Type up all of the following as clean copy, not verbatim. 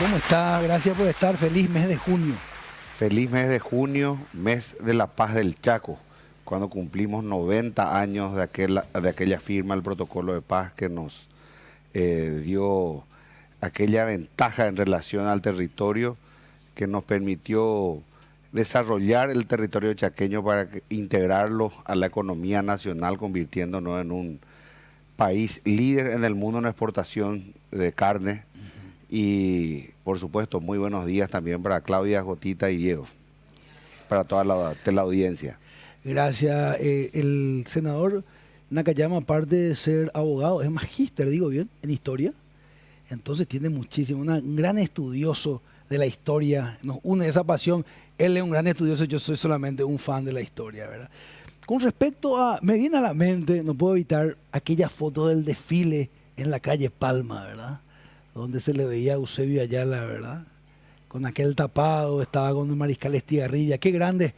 ¿Cómo está? Gracias por estar. Feliz mes de junio. Feliz mes de junio, mes de la paz del Chaco, cuando cumplimos 90 años de aquella firma del protocolo de paz que nos dio aquella ventaja en relación al territorio que nos permitió desarrollar el territorio chaqueño para integrarlo a la economía nacional, convirtiéndonos en un país líder en el mundo en exportación de carne. Y, por supuesto, muy buenos días también para Claudia, Jotita y Diego, para toda la audiencia. Gracias. El senador Nakayama, aparte de ser abogado, es magíster, digo bien, en historia. Entonces tiene muchísimo, un gran estudioso de la historia. Nos une esa pasión. Él es un gran estudioso, yo soy solamente un fan de la historia, ¿verdad? Con respecto a, me viene a la mente, no puedo evitar aquella foto del desfile en la calle Palma, ¿verdad? Donde se le veía a Eusebio Ayala, ¿verdad? Con aquel tapado, estaba con el mariscal Estigarribia. Qué grandes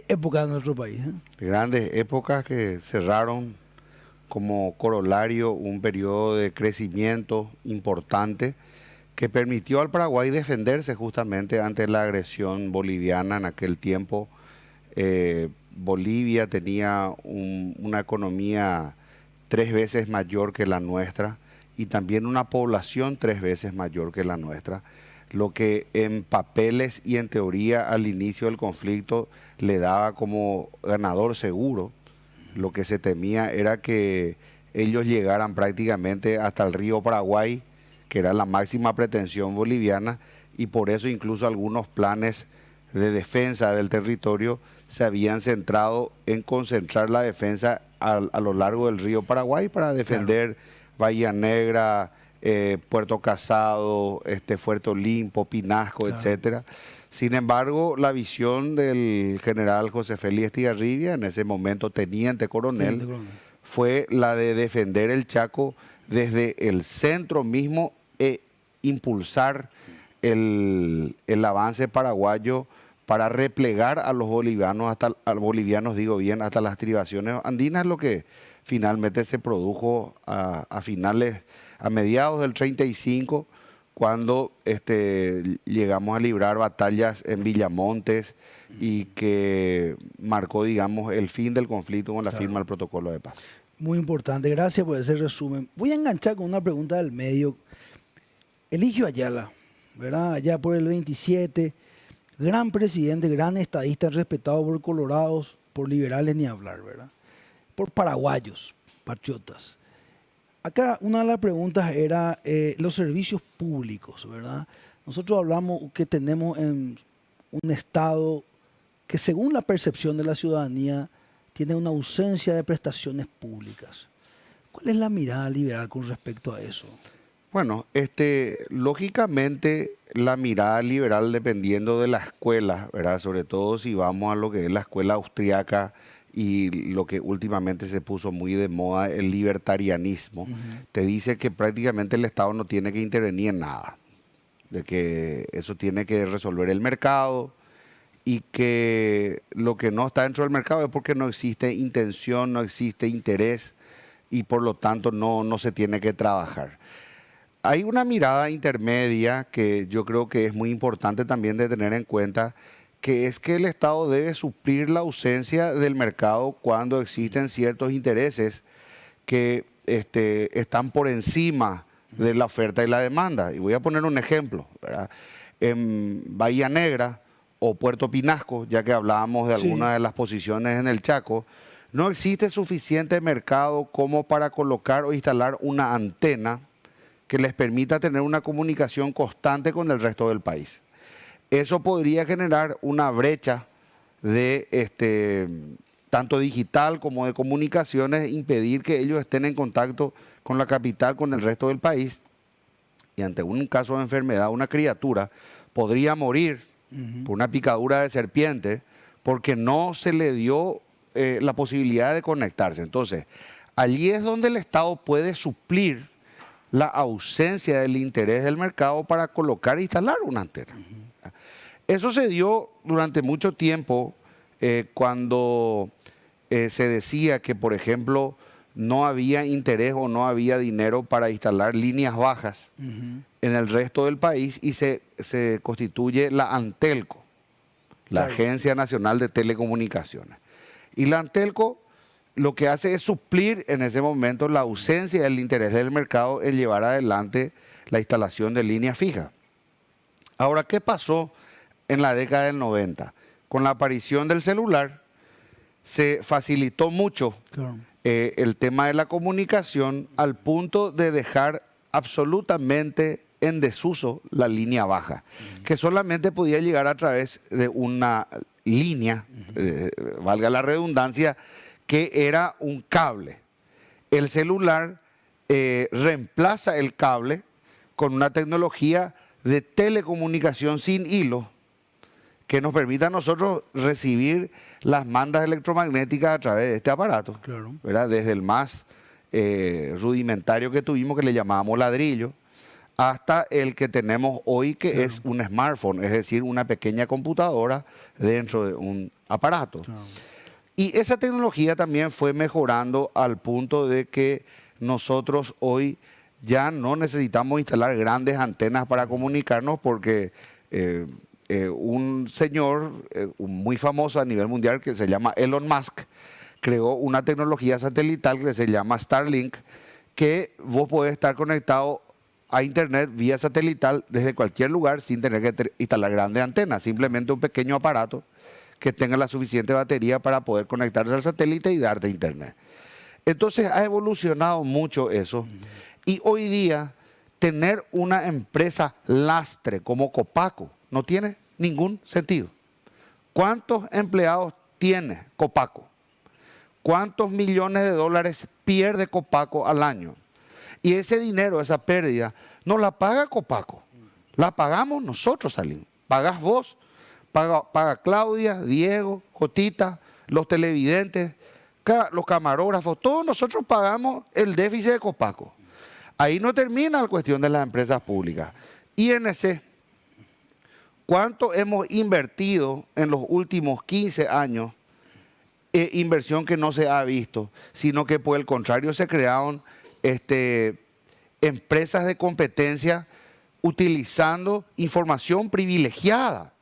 épocas de nuestro país, ¿eh? Grandes épocas que cerraron como corolario un periodo de crecimiento importante que permitió al Paraguay defenderse justamente ante la agresión boliviana. En aquel tiempo Bolivia tenía una economía 3 veces mayor que la nuestra y también una población 3 veces mayor que la nuestra, lo que en papeles y en teoría al inicio del conflicto le daba como ganador seguro. Lo que se temía era que ellos llegaran prácticamente hasta el río Paraguay, que era la máxima pretensión boliviana, y por eso incluso algunos planes de defensa del territorio se habían centrado en concentrar la defensa a lo largo del río Paraguay para defender Bahía Negra, Puerto Casado, Fuerte Olimpo, Pinasco, etcétera. Sin embargo, la visión del general José Félix Estigarribia, en ese momento teniente coronel, fue la de defender el Chaco desde el centro mismo e impulsar el avance paraguayo para replegar a los bolivianos, hasta las estribaciones andinas, lo que finalmente se produjo a mediados del 35, cuando llegamos a librar batallas en Villamontes y que marcó, digamos, el fin del conflicto con la firma del protocolo de paz. Muy importante, gracias por ese resumen. Voy a enganchar con una pregunta del medio. Eligio Ayala, ¿verdad? Allá por el 27, gran presidente, gran estadista, respetado por colorados, por liberales ni hablar, ¿verdad? Por paraguayos, patriotas. Acá una de las preguntas era los servicios públicos, ¿verdad? Nosotros hablamos que tenemos en un Estado que, según la percepción de la ciudadanía, tiene una ausencia de prestaciones públicas. ¿Cuál es la mirada liberal con respecto a eso? Bueno, lógicamente la mirada liberal, dependiendo de la escuela, ¿verdad? Sobre todo si vamos a lo que es la escuela austriaca y lo que últimamente se puso muy de moda, el libertarianismo, te dice que prácticamente el Estado no tiene que intervenir en nada, de que eso tiene que resolver el mercado y que lo que no está dentro del mercado es porque no existe intención, no existe interés y por lo tanto no se tiene que trabajar. Hay una mirada intermedia que yo creo que es muy importante también de tener en cuenta, que es que el Estado debe suplir la ausencia del mercado cuando existen ciertos intereses que están por encima de la oferta y la demanda. Y voy a poner un ejemplo, ¿verdad? En Bahía Negra o Puerto Pinasco, ya que hablábamos de algunas de las posiciones en el Chaco, no existe suficiente mercado como para colocar o instalar una antena que les permita tener una comunicación constante con el resto del país. Eso podría generar una brecha de tanto digital como de comunicaciones, impedir que ellos estén en contacto con la capital, con el resto del país. Y ante un caso de enfermedad, una criatura podría morir por una picadura de serpiente porque no se le dio la posibilidad de conectarse. Entonces, allí es donde el Estado puede suplir la ausencia del interés del mercado para colocar e instalar una antena. Eso se dio durante mucho tiempo cuando se decía que, por ejemplo, no había interés o no había dinero para instalar líneas bajas en el resto del país y se constituye la Antelco, la Claro. Agencia Nacional de Telecomunicaciones. Y la Antelco lo que hace es suplir en ese momento la ausencia del interés del mercado en llevar adelante la instalación de líneas fijas. Ahora, ¿qué pasó en la década del 90? Con la aparición del celular se facilitó mucho Claro. el tema de la comunicación al punto de dejar absolutamente en desuso la línea baja, que solamente podía llegar a través de una línea, valga la redundancia, que era un cable. El celular reemplaza el cable con una tecnología de telecomunicación sin hilo que nos permite a nosotros recibir las bandas electromagnéticas a través de este aparato, Claro. ¿verdad? Desde el más rudimentario que tuvimos, que le llamábamos ladrillo, hasta el que tenemos hoy, que Claro. es un smartphone, es decir, una pequeña computadora dentro de un aparato. Claro. Y esa tecnología también fue mejorando al punto de que nosotros hoy ya no necesitamos instalar grandes antenas para comunicarnos porque un señor muy famoso a nivel mundial que se llama Elon Musk creó una tecnología satelital que se llama Starlink, que vos podés estar conectado a internet vía satelital desde cualquier lugar sin tener que instalar grandes antenas, simplemente un pequeño aparato que tenga la suficiente batería para poder conectarse al satélite y darte internet. Entonces ha evolucionado mucho eso y hoy día tener una empresa lastre como Copaco no tiene ningún sentido. ¿Cuántos empleados tiene Copaco? ¿Cuántos millones de dólares pierde Copaco al año? Y ese dinero, esa pérdida, no la paga Copaco, la pagamos nosotros, Salim. Pagas vos, paga Claudia, Diego, Jotita, los televidentes, los camarógrafos, todos nosotros pagamos el déficit de Copaco. Ahí no termina la cuestión de las empresas públicas. INC, ¿cuánto hemos invertido en los últimos 15 años? Inversión que no se ha visto, sino que por el contrario se crearon empresas de competencia utilizando información privilegiada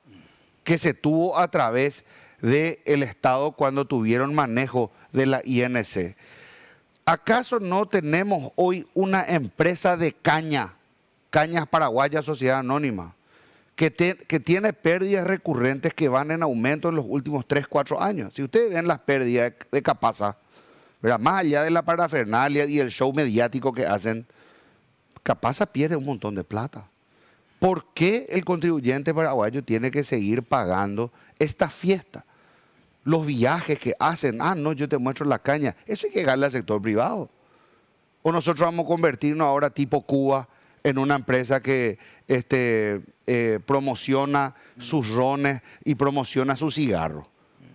que se tuvo a través del Estado cuando tuvieron manejo de la INC. ¿Acaso no tenemos hoy una empresa de Cañas Paraguayas Sociedad Anónima, que tiene pérdidas recurrentes que van en aumento en los últimos 3, 4 años? Si ustedes ven las pérdidas de Capasa, ¿verdad? Más allá de la parafernalia y el show mediático que hacen, Capasa pierde un montón de plata. ¿Por qué el contribuyente paraguayo tiene que seguir pagando esta fiesta? Los viajes que hacen, no, yo te muestro la caña, eso hay que darle al sector privado. O nosotros vamos a convertirnos ahora tipo Cuba en una empresa que promociona sus rones y promociona sus cigarros.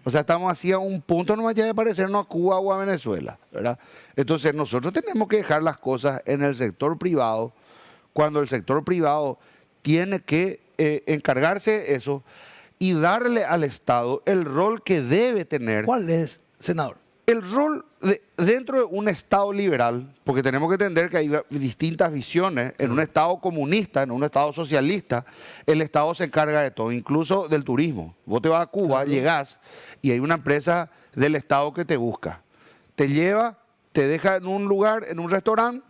O sea, estamos así a un punto nomás ya de parecernos a Cuba o a Venezuela, ¿verdad? Entonces nosotros tenemos que dejar las cosas en el sector privado, cuando el sector privado tiene que encargarse de eso y darle al Estado el rol que debe tener. ¿Cuál es, senador? El rol dentro de un Estado liberal, porque tenemos que entender que hay distintas visiones. En un Estado comunista, en un Estado socialista, el Estado se encarga de todo, incluso del turismo. Vos te vas a Cuba, llegás y hay una empresa del Estado que te busca. Te lleva, te deja en un lugar, en un restaurante,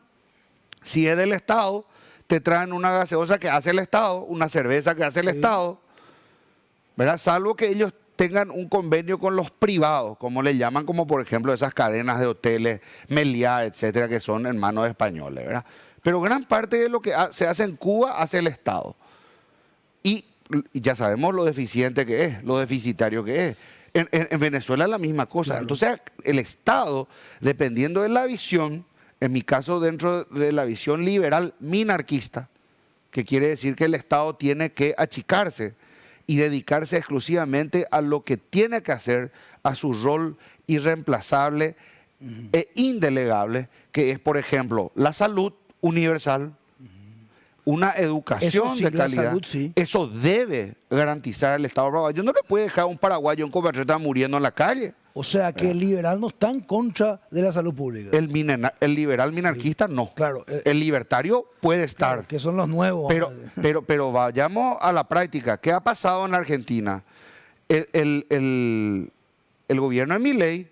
si es del Estado, te traen una gaseosa que hace el Estado, una cerveza que hace el Estado, ¿verdad? Salvo que ellos tengan un convenio con los privados, como le llaman, como por ejemplo esas cadenas de hoteles, Meliá, etcétera, que son en manos de españoles, ¿verdad? Pero gran parte de lo que se hace en Cuba hace el Estado. Y ya sabemos lo deficiente que es, lo deficitario que es. En Venezuela es la misma cosa. Claro. Entonces, el Estado, dependiendo de la visión, en mi caso dentro de la visión liberal minarquista, que quiere decir que el Estado tiene que achicarse y dedicarse exclusivamente a lo que tiene que hacer, a su rol irreemplazable e indelegable, que es, por ejemplo, la salud universal, una educación Eso sí, de la calidad. salud, sí. Eso debe garantizar el Estado paraguayo. No le puede dejar a un paraguayo en Cobertreta muriendo en la calle. O sea que el liberal no está en contra de la salud pública. El liberal minarquista no. Claro. El libertario puede estar. Claro, que son los nuevos. Pero vayamos a la práctica. ¿Qué ha pasado en Argentina? El gobierno de Milei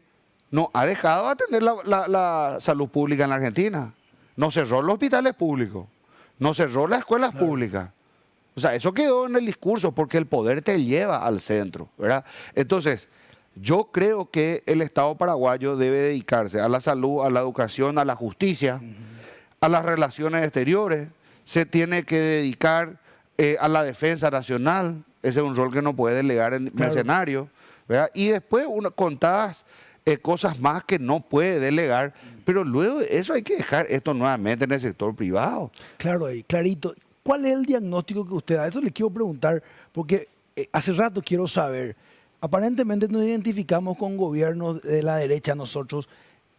no ha dejado de atender la salud pública en la Argentina. No cerró los hospitales públicos. No cerró las escuelas públicas. O sea, eso quedó en el discurso porque el poder te lleva al centro, ¿verdad? Entonces, yo creo que el Estado paraguayo debe dedicarse a la salud, a la educación, a la justicia, a las relaciones exteriores. Se tiene que dedicar a la defensa nacional. Ese es un rol que no puede delegar en mercenarios, ¿verdad? Y después contadas cosas más que no puede delegar, pero luego de eso hay que dejar esto nuevamente en el sector privado. Claro, ahí, clarito. ¿Cuál es el diagnóstico que usted da? Eso le quiero preguntar, porque hace rato quiero saber. Aparentemente nos identificamos con gobiernos de la derecha nosotros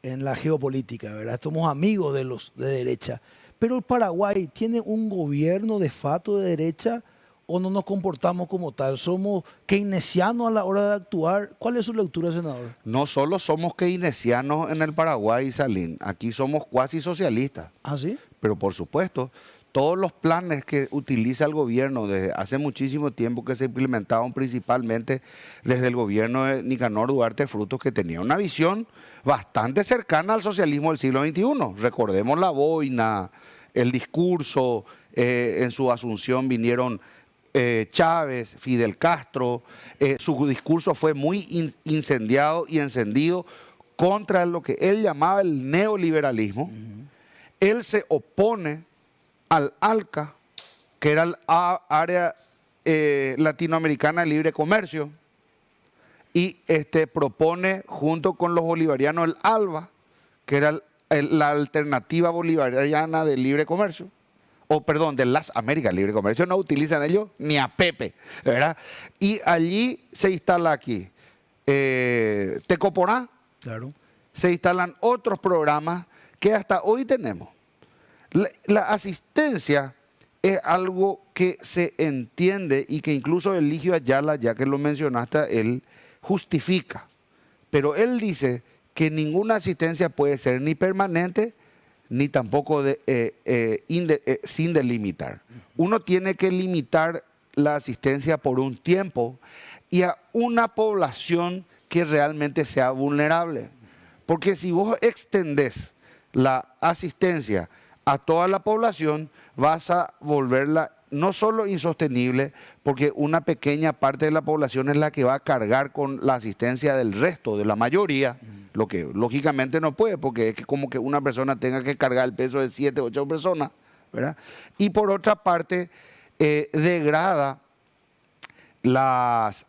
en la geopolítica, ¿verdad? Somos amigos de los de derecha. Pero el Paraguay tiene un gobierno de facto de derecha o no nos comportamos como tal. ¿Somos keynesianos a la hora de actuar? ¿Cuál es su lectura, senador? No solo somos keynesianos en el Paraguay, Salín, aquí somos cuasi socialistas. ¿Ah, sí? Pero por supuesto, todos los planes que utiliza el gobierno desde hace muchísimo tiempo, que se implementaron principalmente desde el gobierno de Nicanor Duarte Frutos, que tenía una visión bastante cercana al socialismo del siglo XXI. Recordemos la boina, el discurso, en su asunción vinieron Chávez, Fidel Castro, su discurso fue muy incendiado y encendido contra lo que él llamaba el neoliberalismo. Él se opone al ALCA, que era el área latinoamericana de libre comercio, y propone junto con los bolivarianos el ALBA, que era la alternativa bolivariana de libre comercio, o perdón, de las Américas Libre Comercio, no utilizan ellos ni a Pepe, ¿verdad? Y allí se instala aquí Tecoporá, claro. Se instalan otros programas que hasta hoy tenemos. La asistencia es algo que se entiende y que incluso Eligio Ayala, ya que lo mencionaste, él justifica. Pero él dice que ninguna asistencia puede ser ni permanente ni tampoco sin delimitar. Uno tiene que limitar la asistencia por un tiempo y a una población que realmente sea vulnerable. Porque si vos extendés la asistencia a toda la población, vas a volverla no solo insostenible, porque una pequeña parte de la población es la que va a cargar con la asistencia del resto, de la mayoría, lo que lógicamente no puede, porque es como que una persona tenga que cargar el peso de 7, 8 personas, ¿verdad? Y por otra parte, degrada las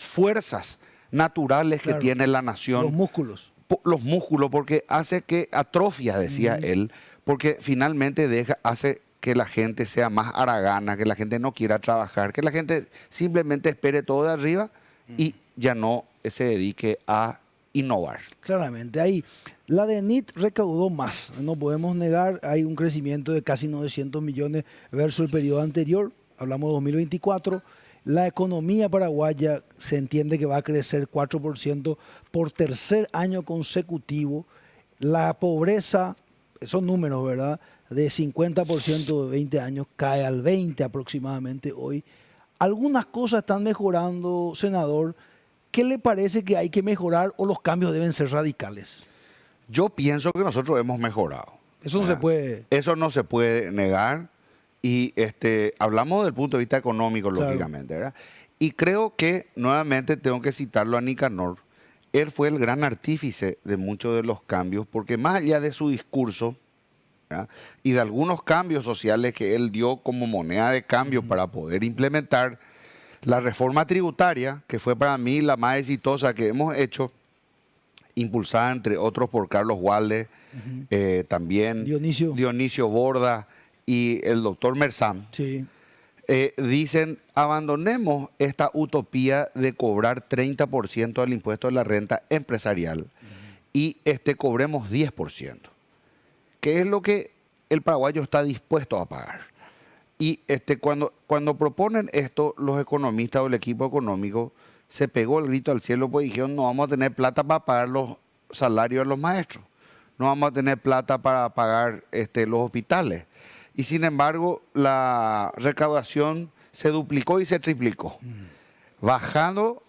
fuerzas naturales que tiene la nación. Los músculos. Los músculos, porque hace que atrofia, decía él, porque finalmente hace que la gente sea más haragana, que la gente no quiera trabajar, que la gente simplemente espere todo de arriba y ya no se dedique a innovar. Claramente, ahí la DENIT recaudó más, no podemos negar, hay un crecimiento de casi 900 millones versus el periodo anterior, hablamos de 2024. La economía paraguaya se entiende que va a crecer 4% por tercer año consecutivo. La pobreza, esos números, ¿verdad?, de 50% de 20 años cae al 20% aproximadamente hoy. Algunas cosas están mejorando, senador. ¿Qué le parece que hay que mejorar o los cambios deben ser radicales? Yo pienso que nosotros hemos mejorado. Eso no se puede... Eso no se puede negar. Y hablamos del punto de vista económico, lógicamente, ¿verdad? Y creo que, nuevamente, tengo que citarlo a Nicanor. Él fue el gran artífice de muchos de los cambios, porque más allá de su discurso, ¿verdad?, y de algunos cambios sociales que él dio como moneda de cambio para poder implementar la reforma tributaria, que fue para mí la más exitosa que hemos hecho, impulsada entre otros por Carlos Walde, también Dionisio Borda y el doctor Mersam. Sí. Dicen, abandonemos esta utopía de cobrar 30% del impuesto de la renta empresarial y cobremos 10%, que es lo que el paraguayo está dispuesto a pagar. Y cuando proponen esto los economistas o el equipo económico, se pegó el grito al cielo, pues dijeron, no vamos a tener plata para pagar los salarios de los maestros, no vamos a tener plata para pagar los hospitales. Y sin embargo, la recaudación se duplicó y se triplicó, bajando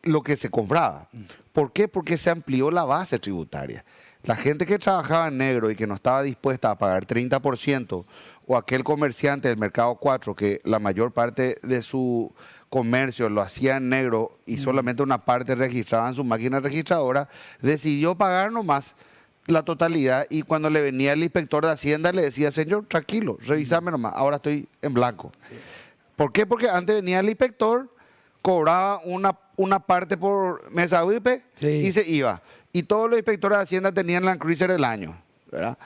lo que se compraba. ¿Por qué? Porque se amplió la base tributaria. La gente que trabajaba en negro y que no estaba dispuesta a pagar 30%, o aquel comerciante del mercado 4 que la mayor parte de su comercio lo hacía en negro y solamente una parte registraba en su máquina registradora, decidió pagar nomás la totalidad, y cuando le venía el inspector de Hacienda le decía, señor, tranquilo, revísame nomás, ahora estoy en blanco. ¿Por qué? Porque antes venía el inspector, cobraba una parte por mesa VIP y se iba. Y todos los inspectores de Hacienda tenían Land Cruiser del año, ¿verdad?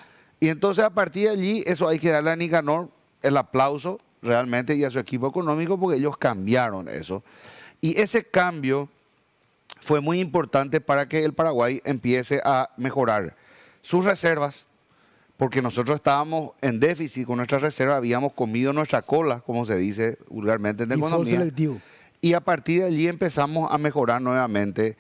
Y entonces a partir de allí, eso hay que darle a Nicanor el aplauso realmente y a su equipo económico, porque ellos cambiaron eso. Y ese cambio fue muy importante para que el Paraguay empiece a mejorar sus reservas, porque nosotros estábamos en déficit con nuestras reservas, habíamos comido nuestra cola, como se dice vulgarmente en economía. Selectivo. Y a partir de allí empezamos a mejorar nuevamente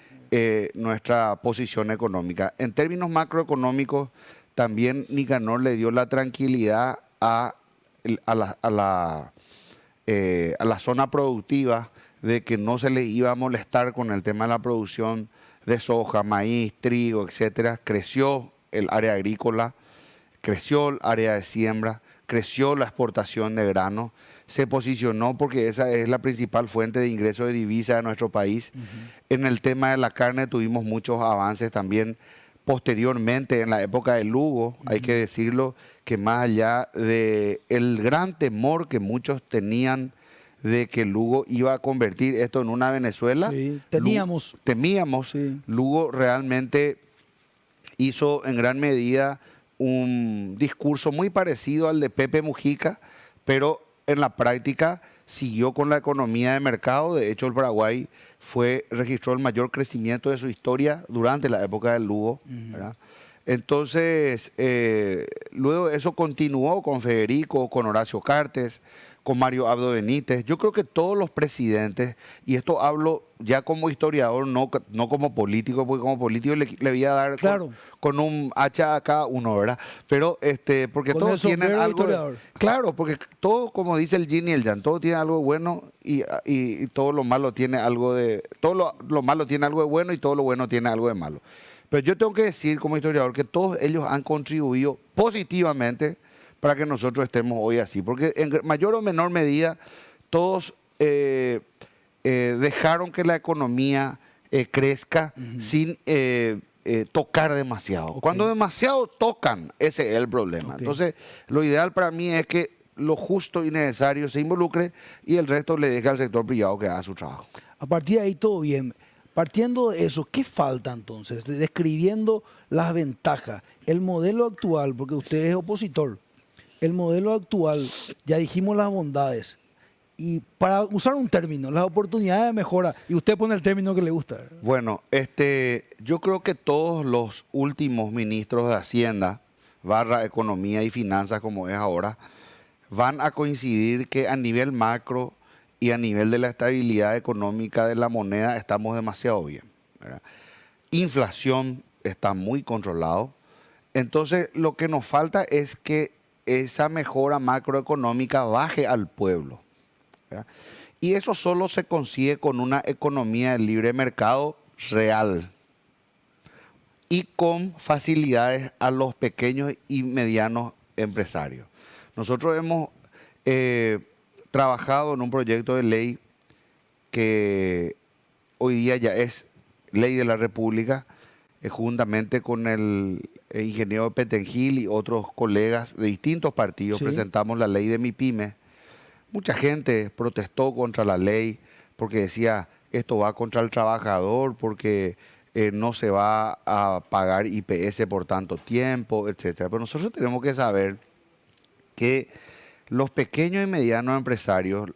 nuestra posición económica. En términos macroeconómicos, también Nicanor le dio la tranquilidad a la zona productiva de que no se les iba a molestar con el tema de la producción de soja, maíz, trigo, etcétera. Creció el área agrícola, creció el área de siembra, creció la exportación de grano, se posicionó porque esa es la principal fuente de ingreso de divisa de nuestro país. En el tema de la carne tuvimos muchos avances también. Posteriormente, en la época de Lugo, hay que decirlo, que más allá de el gran temor que muchos tenían de que Lugo iba a convertir esto en una Venezuela, temíamos, Lugo realmente hizo en gran medida un discurso muy parecido al de Pepe Mujica, pero en la práctica siguió con la economía de mercado. De hecho, el Paraguay registró el mayor crecimiento de su historia durante la época del Lugo, ¿verdad? Entonces, luego eso continuó con Federico, con Horacio Cartes, con Mario Abdo Benítez. Yo creo que todos los presidentes, y esto hablo ya como historiador, no como político, porque como político le voy a dar con un hacha a cada uno, ¿verdad? Pero porque con todos tienen algo. Claro, porque todo, como dice el Yin y el Yang, todo tiene algo bueno y todo lo malo tiene algo de. Todo lo malo tiene algo de bueno y todo lo bueno tiene algo de malo. Pero yo tengo que decir como historiador que todos ellos han contribuido positivamente para que nosotros estemos hoy así, porque en mayor o menor medida todos dejaron que la economía crezca sin tocar demasiado. Cuando demasiado tocan, ese es el problema. Entonces, lo ideal para mí es que lo justo y necesario se involucre y el resto le deje al sector privado que haga su trabajo. A partir de ahí todo bien. Partiendo de eso, ¿qué falta entonces? Describiendo las ventajas, el modelo actual, porque usted es opositor. El modelo actual, ya dijimos las bondades, y para usar un término, las oportunidades de mejora, y usted pone el término que le gusta. Bueno, yo creo que todos los últimos ministros de Hacienda, / Economía y Finanzas, como es ahora, van a coincidir que a nivel macro y a nivel de la estabilidad económica de la moneda estamos demasiado bien, ¿verdad? Inflación está muy controlado. Entonces, lo que nos falta es que esa mejora macroeconómica baje al pueblo, ¿verdad? Y eso solo se consigue con una economía de libre mercado real y con facilidades a los pequeños y medianos empresarios. Nosotros hemos trabajado en un proyecto de ley que hoy día ya es ley de la República, juntamente con el ingeniero Petengil y otros colegas de distintos partidos, presentamos la ley de MIPYME. Mucha gente protestó contra la ley porque decía, esto va contra el trabajador, porque no se va a pagar IPS por tanto tiempo, etcétera. Pero nosotros tenemos que saber que los pequeños y medianos empresarios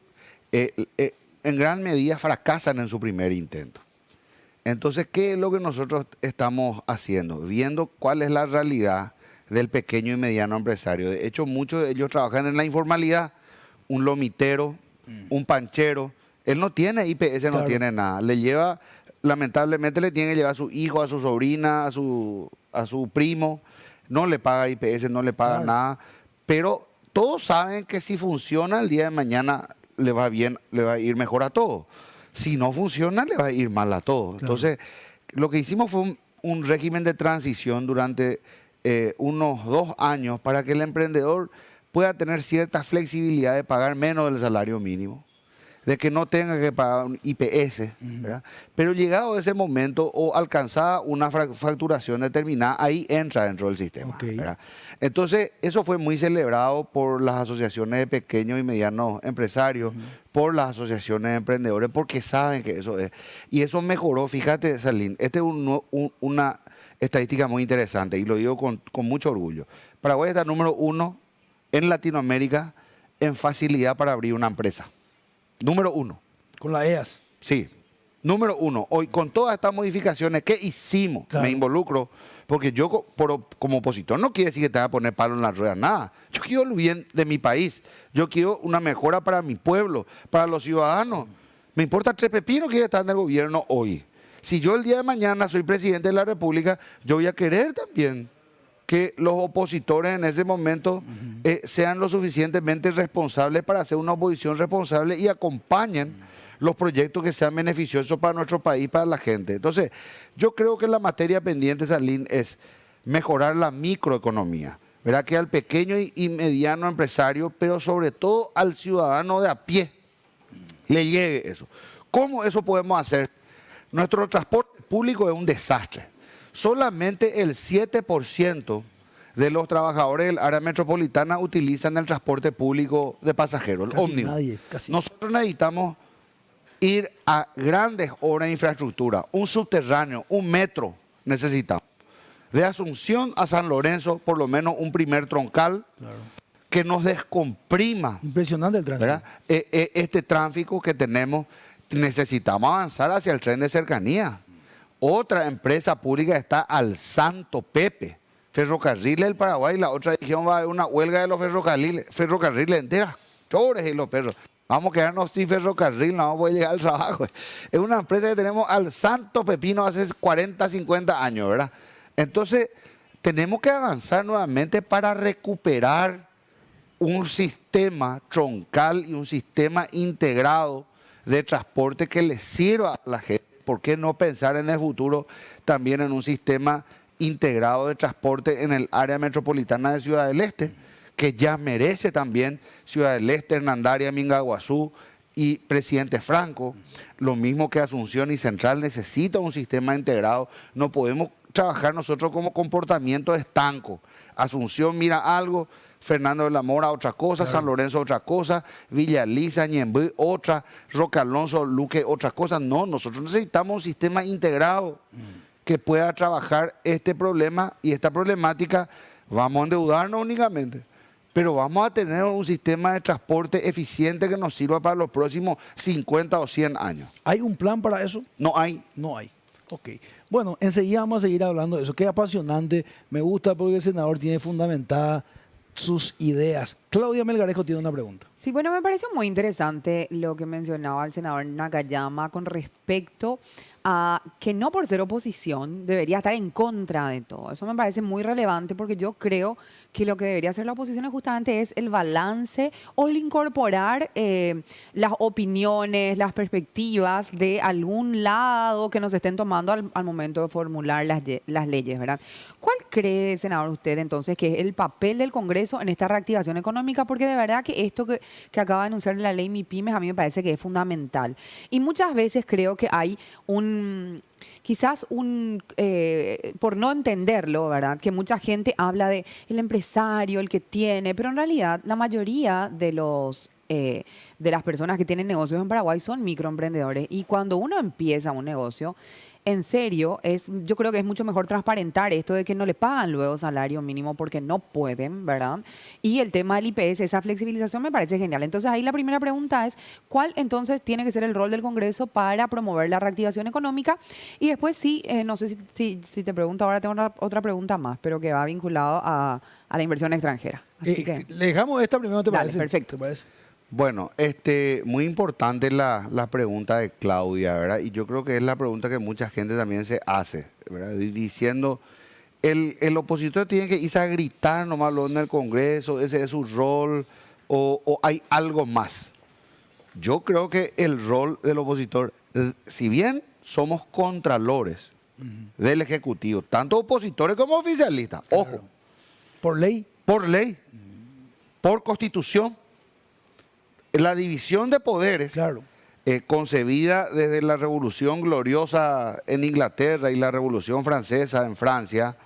en gran medida fracasan en su primer intento. Entonces, ¿qué es lo que nosotros estamos haciendo? Viendo cuál es la realidad del pequeño y mediano empresario. De hecho, muchos de ellos trabajan en la informalidad, un lomitero, un panchero, Él no tiene IPS, no Claro. tiene nada. Le lleva, lamentablemente le tiene que llevar a su hijo, a su sobrina, a su primo. No le paga IPS, no le paga Claro. nada. Pero todos saben que si funciona el día de mañana le va bien, le va a ir mejor a todos. Si no funciona, le va a ir mal a todos. Claro. Entonces, lo que hicimos fue un régimen de transición durante unos 2 años para que el emprendedor pueda tener cierta flexibilidad de pagar menos del salario mínimo, de que no tenga que pagar un IPS, ¿verdad? Pero llegado ese momento o alcanzada una facturación determinada, ahí entra dentro del sistema, Ok. ¿verdad? Entonces, eso fue muy celebrado por las asociaciones de pequeños y medianos empresarios, por las asociaciones de emprendedores, porque saben que eso es. Y eso mejoró, fíjate, Salín, este es una estadística muy interesante y lo digo con mucho orgullo. Paraguay está número 1 en Latinoamérica en facilidad para abrir una empresa. Número 1. Con la EAS. Sí. Número 1. Hoy, con todas estas modificaciones que hicimos, Claro. me involucro, porque yo como opositor no quiere decir que te va a poner palo en las ruedas, nada. Yo quiero el bien de mi país. Yo quiero una mejora para mi pueblo, para los ciudadanos. Me importa 3 pepinos que están en el gobierno hoy. Si yo el día de mañana soy presidente de la República, yo voy a querer también que los opositores en ese momento sean lo suficientemente responsables para hacer una oposición responsable y acompañen los proyectos que sean beneficiosos para nuestro país, para la gente. Entonces, yo creo que la materia pendiente, Salín, es mejorar la microeconomía, ¿verdad? Que al pequeño y mediano empresario, pero sobre todo al ciudadano de a pie, le llegue eso. ¿Cómo eso podemos hacer? Nuestro transporte público es un desastre. Solamente el 7% de los trabajadores del área metropolitana utilizan el transporte público de pasajeros, el Casi ómnibus. nadie, casi. Nosotros necesitamos ir a grandes obras de infraestructura, un subterráneo, un metro necesitamos. De Asunción a San Lorenzo, por lo menos un primer troncal Claro. que nos descomprima, Impresionante el tránsito. ¿verdad? Este tráfico que tenemos, necesitamos avanzar hacia el tren de cercanía. Otra empresa pública está al Santo Pepe, Ferrocarriles del Paraguay, la otra región va a haber una huelga de los ferrocarriles enteras, chores y los perros. Vamos a quedarnos sin ferrocarril, no vamos a poder llegar al trabajo. Es una empresa que tenemos al Santo Pepino hace 40, 50 años, ¿verdad? Entonces, tenemos que avanzar nuevamente para recuperar un sistema troncal y un sistema integrado de transporte que le sirva a la gente. ¿Por qué no pensar en el futuro también en un sistema integrado de transporte en el área metropolitana de Ciudad del Este, que ya merece también Ciudad del Este, Hernandaria, Mingaguazú y Presidente Franco? Lo mismo que Asunción y Central necesita un sistema integrado. No podemos trabajar nosotros como comportamiento estanco. Asunción mira algo, Fernando de la Mora otra cosa, Claro. San Lorenzo otra cosa, Villa Lisa, Ñemby otra, Roque Alonso, Luque otra cosa. No, nosotros necesitamos un sistema integrado que pueda trabajar este problema y esta problemática. Vamos a endeudarnos únicamente, pero vamos a tener un sistema de transporte eficiente que nos sirva para los próximos 50 o 100 años. ¿Hay un plan para eso? No hay. No hay. Ok. Bueno, enseguida vamos a seguir hablando de eso. Qué apasionante. Me gusta porque el senador tiene fundamentada sus ideas. Claudia Melgarejo tiene una pregunta. Sí, bueno, me pareció muy interesante lo que mencionaba el senador Nakayama con respecto a que no por ser oposición debería estar en contra de todo. Eso me parece muy relevante porque yo creo que lo que debería hacer la oposición es justamente es el balance o el incorporar las opiniones, las perspectivas de algún lado que nos estén tomando al momento de formular las leyes, ¿verdad? ¿Cuál cree, senador, usted entonces que es el papel del Congreso en esta reactivación económica? Porque de verdad que esto que acaba de anunciar la ley MIPYMES a mí me parece que es fundamental. Y muchas veces creo que hay por no entenderlo, ¿verdad? Que mucha gente habla de el empresario, el que tiene, pero en realidad la mayoría de las personas que tienen negocios en Paraguay son microemprendedores. Y cuando uno empieza un negocio, en serio, yo creo que es mucho mejor transparentar esto de que no le pagan luego salario mínimo porque no pueden, ¿verdad? Y el tema del IPS, esa flexibilización me parece genial. Entonces ahí la primera pregunta es, ¿cuál entonces tiene que ser el rol del Congreso para promover la reactivación económica? Y después sí, no sé si te pregunto, ahora tengo otra pregunta más, pero que va vinculado a la inversión extranjera. Así que, Le dejamos esta primero, ¿te Dale, parece? perfecto. ¿Te parece? Bueno, muy importante la pregunta de Claudia, ¿verdad? Y yo creo que es la pregunta que mucha gente también se hace, ¿verdad? Diciendo, el opositor tiene que irse a gritar nomás lo en el Congreso, ese es su rol, o hay algo más. Yo creo que el rol del opositor, si bien somos contralores del Ejecutivo, tanto opositores como oficialistas, ojo, Por ley. por ley, por Constitución, la división de poderes, Claro. concebida desde la Revolución Gloriosa en Inglaterra y la Revolución Francesa en Francia,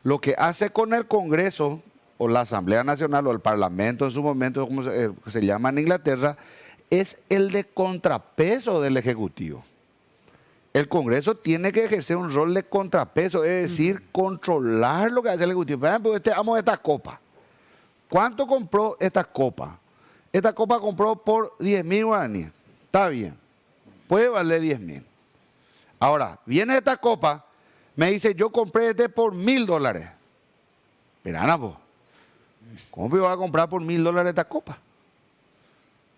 lo que hace con el Congreso o la Asamblea Nacional o el Parlamento en su momento, como se llama en Inglaterra, es el de contrapeso del Ejecutivo. El Congreso tiene que ejercer un rol de contrapeso, es decir, controlar lo que hace el Ejecutivo. Por ejemplo, amo esta copa. ¿Cuánto compró esta copa? Esta copa compró por 10.000 guaraníes. Está bien. Puede valer 10.000. Ahora, viene esta copa, me dice, yo compré por $1.000. Verán, pues, ¿cómo me voy a comprar por $1.000 esta copa?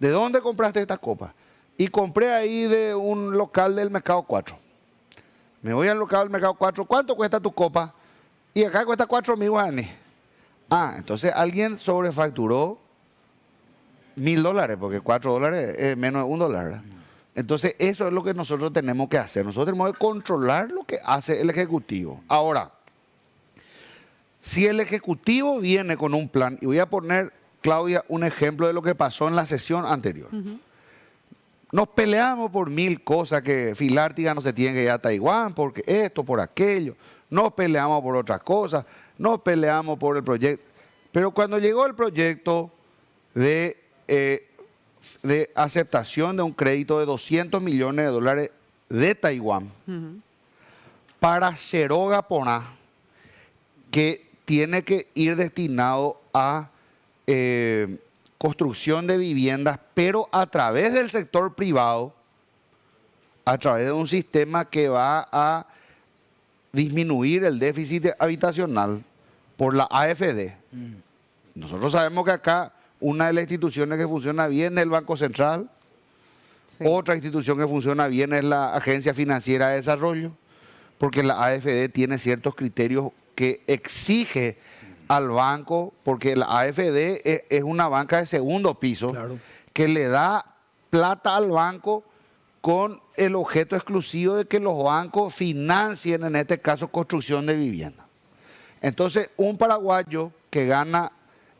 ¿De dónde compraste esta copa? Y compré ahí de un local del Mercado 4. Me voy al local del Mercado 4. ¿Cuánto cuesta tu copa? Y acá cuesta 4.000 guaraníes. Ah, entonces alguien sobrefacturó $1.000, porque $4 es menos de $1. ¿Verdad? Entonces eso es lo que nosotros tenemos que hacer. Nosotros tenemos que controlar lo que hace el Ejecutivo. Ahora, si el Ejecutivo viene con un plan, y voy a poner, Claudia, un ejemplo de lo que pasó en la sesión anterior. Nos peleamos por 1.000 cosas, que Filártiga no se tiene que ir a Taiwán, porque esto, por aquello. Nos peleamos por otras cosas, nos peleamos por el proyecto. Pero cuando llegó el proyecto de aceptación de un crédito de $200 millones de Taiwán para Xeroga-Poná, que tiene que ir destinado a construcción de viviendas, pero a través del sector privado, a través de un sistema que va a disminuir el déficit habitacional por la AFD. Nosotros sabemos que acá una de las instituciones que funciona bien es el Banco Central, Sí. otra institución que funciona bien es la Agencia Financiera de Desarrollo, porque la AFD tiene ciertos criterios que exige al banco, porque la AFD es una banca de segundo piso, Claro. que le da plata al banco con el objeto exclusivo de que los bancos financien, en este caso, construcción de vivienda. Entonces, un paraguayo que gana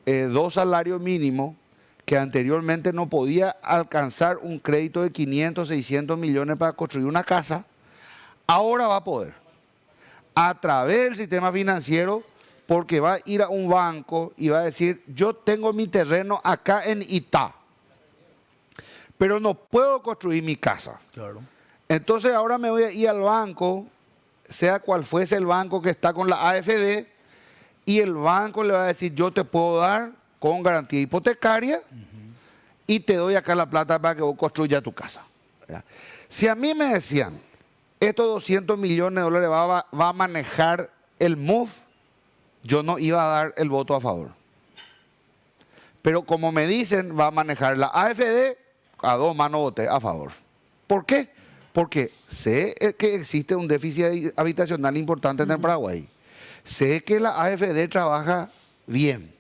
2 salarios mínimos, que anteriormente no podía alcanzar un crédito de 500, 600 millones para construir una casa, ahora va a poder, a través del sistema financiero, porque va a ir a un banco y va a decir, yo tengo mi terreno acá en Itá, pero no puedo construir mi casa. Claro. Entonces ahora me voy a ir al banco, sea cual fuese el banco que está con la AFD, y el banco le va a decir, yo te puedo dar con garantía hipotecaria y te doy acá la plata para que vos construyas tu casa. ¿Verdad? Si a mí me decían, estos $200 millones va a manejar el MUF, yo no iba a dar el voto a favor. Pero como me dicen, va a manejar la AFD, a 2 manos voté a favor. ¿Por qué? Porque sé que existe un déficit habitacional importante en el Paraguay. Sé que la AFD trabaja bien.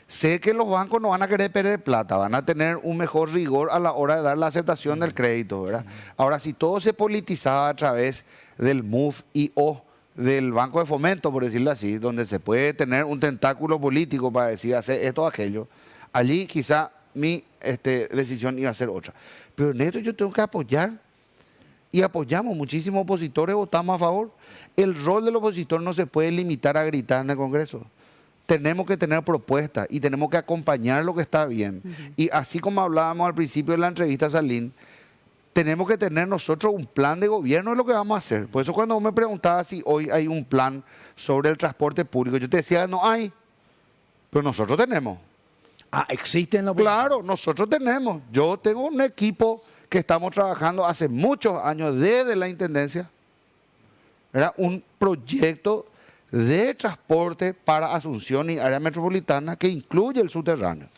Sé que los bancos no van a querer perder plata, van a tener un mejor rigor a la hora de dar la aceptación del crédito, ¿verdad? Ahora, si todo se politizaba a través del MUF y o del Banco de Fomento, por decirlo así, donde se puede tener un tentáculo político para decir hacer esto o aquello, allí quizá mi decisión iba a ser otra. Pero en esto yo tengo que apoyar, y apoyamos, muchísimos opositores votamos a favor. El rol del opositor no se puede limitar a gritar en el Congreso. Tenemos que tener propuestas y tenemos que acompañar lo que está bien. Y así como hablábamos al principio de la entrevista, Salín, tenemos que tener nosotros un plan de gobierno de lo que vamos a hacer. Por eso cuando vos me preguntabas si hoy hay un plan sobre el transporte público, yo te decía, no hay, pero nosotros tenemos. Ah, existe en la oposición. Claro, nosotros tenemos. Yo tengo un equipo que estamos trabajando hace muchos años desde la Intendencia. Era un proyecto de transporte para Asunción y área metropolitana que incluye el subterráneo.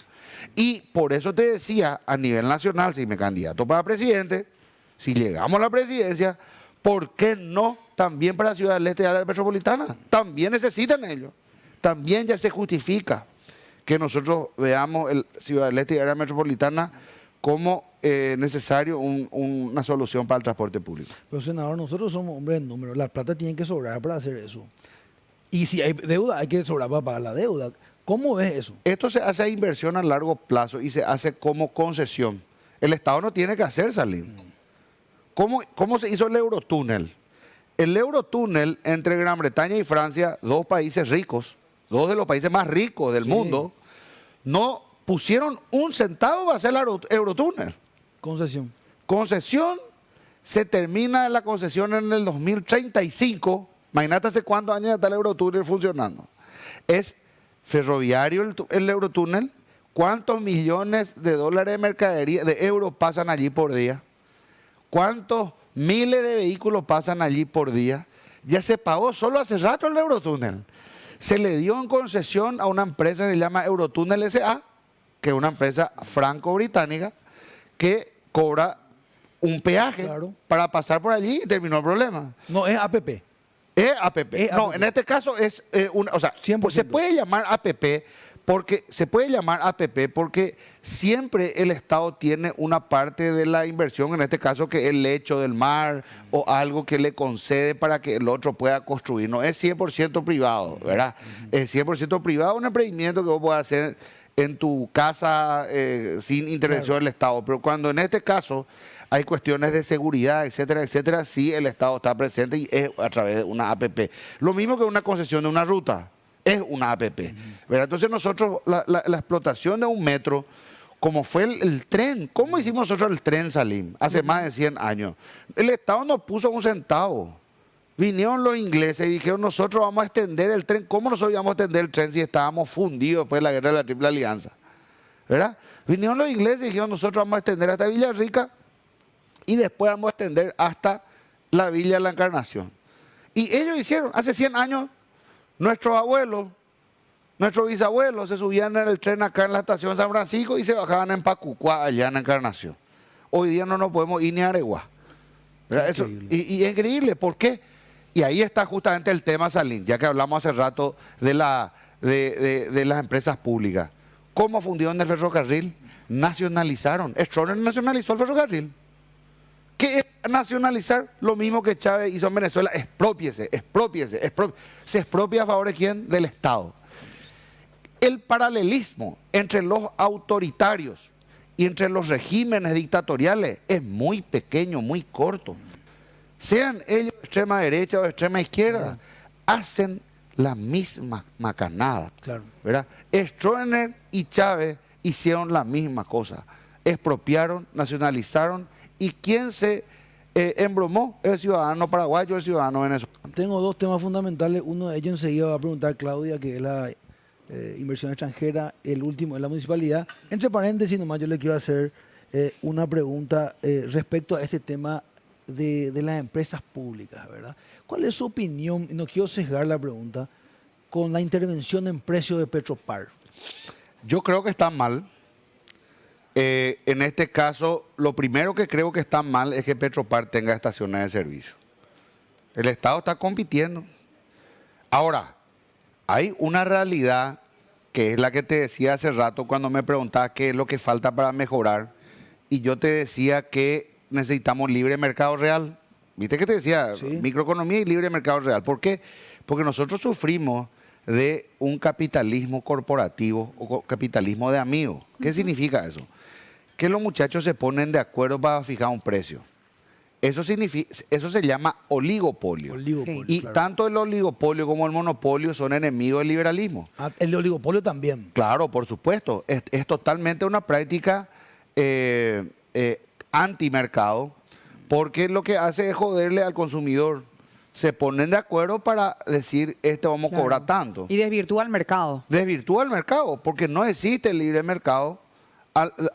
Y por eso te decía, a nivel nacional, si me candidato para presidente, si llegamos a la presidencia, ¿por qué no también para Ciudad del Este y área metropolitana? También necesitan ellos. También ya se justifica que nosotros veamos el Ciudad del Este y área metropolitana como necesario una solución para el transporte público. Pero senador, nosotros somos hombres de números, la plata tiene que sobrar para hacer eso. Y si hay deuda, hay que sobrar para pagar la deuda. ¿Cómo ves eso? Esto se hace inversión a largo plazo y se hace como concesión. El Estado no tiene que hacer salir. ¿Cómo se hizo el Eurotúnel? El Eurotúnel entre Gran Bretaña y Francia, dos países ricos, dos de los países más ricos del mundo, no pusieron un centavo para hacer el Eurotúnel. Concesión. Concesión, se termina la concesión en el 2035. Imagínate hace cuántos años ya está el Eurotúnel funcionando. Es ferroviario el Eurotúnel. ¿Cuántos millones de dólares de mercadería, de euros pasan allí por día? ¿Cuántos miles de vehículos pasan allí por día? Ya se pagó solo hace rato el Eurotúnel. Se le dio en concesión a una empresa que se llama Eurotúnel S.A., que es una empresa franco-británica, que cobra un peaje para pasar por allí y terminó el problema. No, es APP. Es APP. No, en este caso es o sea, 100%. se puede llamar APP porque siempre el Estado tiene una parte de la inversión, en este caso que es el lecho del mar o algo que le concede para que el otro pueda construir. No es 100% privado, ¿verdad? Es 100% privado, un emprendimiento que vos podés hacer en tu casa sin intervención del Estado. Pero cuando en este caso hay cuestiones de seguridad, etcétera, etcétera, sí el Estado está presente y es a través de una APP. Lo mismo que una concesión de una ruta. Es una APP. ¿Verdad? Entonces nosotros, la explotación de un metro, como fue el tren, ¿cómo hicimos nosotros el tren, Salim? Hace más de 100 años. El Estado no puso un centavo. Vinieron los ingleses y dijeron, nosotros vamos a extender el tren. ¿Cómo nosotros íbamos a extender el tren si estábamos fundidos después de la guerra de la Triple Alianza? ¿Verdad? Vinieron los ingleses y dijeron, nosotros vamos a extender hasta Villarrica y después vamos a extender hasta la Villa de la Encarnación. Y ellos hicieron, hace 100 años, nuestros abuelos, nuestros bisabuelos se subían en el tren acá en la estación San Francisco y se bajaban en Pacucua, allá en Encarnación. Hoy día no nos podemos ir ni a Areguá. Eso, y es increíble, ¿por qué? Y ahí está justamente el tema, Salim, ya que hablamos hace rato de las empresas públicas. ¿Cómo fundieron el ferrocarril? Nacionalizaron. Stroessner nacionalizó el ferrocarril. ¿Qué es nacionalizar? Lo mismo que Chávez hizo en Venezuela. Expropiese. ¿Se expropia a favor de quién? Del Estado. El paralelismo entre los autoritarios y entre los regímenes dictatoriales es muy pequeño, muy corto. Sean ellos de extrema derecha o de extrema izquierda, hacen la misma macanada. Claro. ¿Verdad? Stroessner y Chávez hicieron la misma cosa. Expropiaron, nacionalizaron. ¿Y quién se embromó? El ciudadano paraguayo, el ciudadano venezolano. Tengo dos temas fundamentales. Uno de ellos enseguida va a preguntar Claudia, que es la inversión extranjera. El último es la municipalidad. Entre paréntesis, nomás yo le quiero hacer una pregunta respecto a este tema de las empresas públicas, ¿verdad? ¿Cuál es su opinión? No quiero sesgar la pregunta con la intervención en precio de Petropar. Yo creo que está mal. En este caso, lo primero que creo que está mal es que Petropar tenga estaciones de servicio. El Estado está compitiendo. Ahora, hay una realidad que es la que te decía hace rato cuando me preguntabas qué es lo que falta para mejorar. Y yo te decía que necesitamos libre mercado real. ¿Viste que te decía? Sí. Microeconomía y libre mercado real. ¿Por qué? Porque nosotros sufrimos de un capitalismo corporativo o capitalismo de amigos. ¿Qué significa eso? Que los muchachos se ponen de acuerdo para fijar un precio. Eso se llama oligopolio. Oligopolio, Sí. Y claro. tanto el oligopolio como el monopolio son enemigos del liberalismo. Ah, el oligopolio también. Claro, por supuesto. Es totalmente una práctica antimercado, porque lo que hace es joderle al consumidor. Se ponen de acuerdo para decir, vamos a cobrar tanto. Y desvirtúa el mercado. Desvirtúa el mercado, porque no existe el libre mercado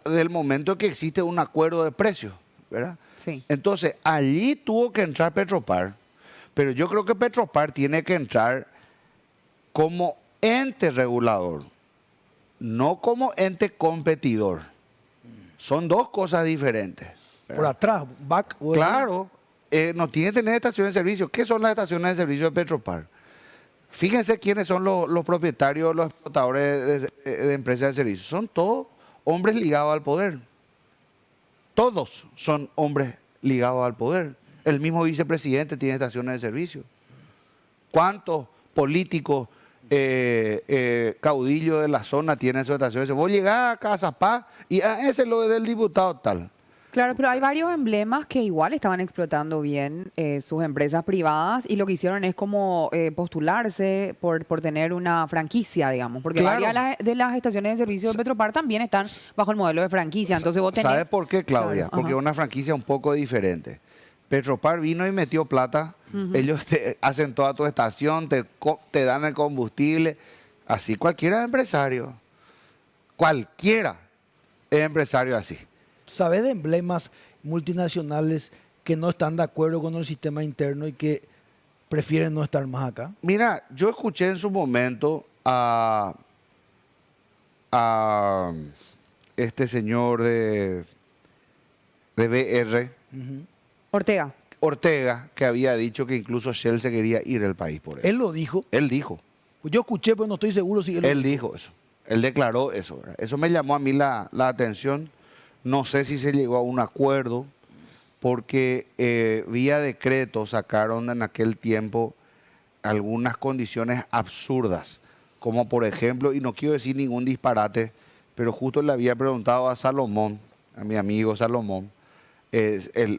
del momento que existe un acuerdo de precios, ¿verdad? Sí. Entonces, allí tuvo que entrar Petropar, pero yo creo que Petropar tiene que entrar como ente regulador. no como ente competidor. Son dos cosas diferentes. Por atrás, back. Claro, no tiene que tener estaciones de servicio. ¿Qué son las estaciones de servicio de Petropar? Fíjense quiénes son los propietarios, los explotadores de empresas de servicio. Son todos hombres ligados al poder. Todos son hombres ligados al poder. El mismo vicepresidente tiene estaciones de servicio. ¿Cuántos políticos, caudillos de la zona tienen sus estaciones de servicio? Vos llegás a Casa Paz y ese es lo del diputado tal. Claro, pero hay varios emblemas que igual estaban explotando bien sus empresas privadas y lo que hicieron es como postularse por tener una franquicia, digamos, porque Claro. varias de las estaciones de servicio de Petropar también están bajo el modelo de franquicia, entonces vos tenés... ¿Sabes por qué, Claudia? Claro, Porque es ajá. una franquicia un poco diferente. Petropar vino y metió plata, ellos te hacen toda tu estación, te dan el combustible, así cualquiera es empresario. Cualquiera es empresario así. ¿Sabes de emblemas multinacionales que no están de acuerdo con el sistema interno y que prefieren no estar más acá? Mira, yo escuché en su momento a este señor de BR, Ortega. Ortega, que había dicho que incluso Shell se quería ir del país por eso. Él lo dijo. Él dijo, Yo escuché, pero no estoy seguro si él dijo eso. Él declaró eso, ¿verdad? Eso me llamó a mí la atención. No sé si se llegó a un acuerdo, porque vía decreto sacaron en aquel tiempo algunas condiciones absurdas, como por ejemplo, y no quiero decir ningún disparate, pero justo le había preguntado a Salomón, a mi amigo Salomón,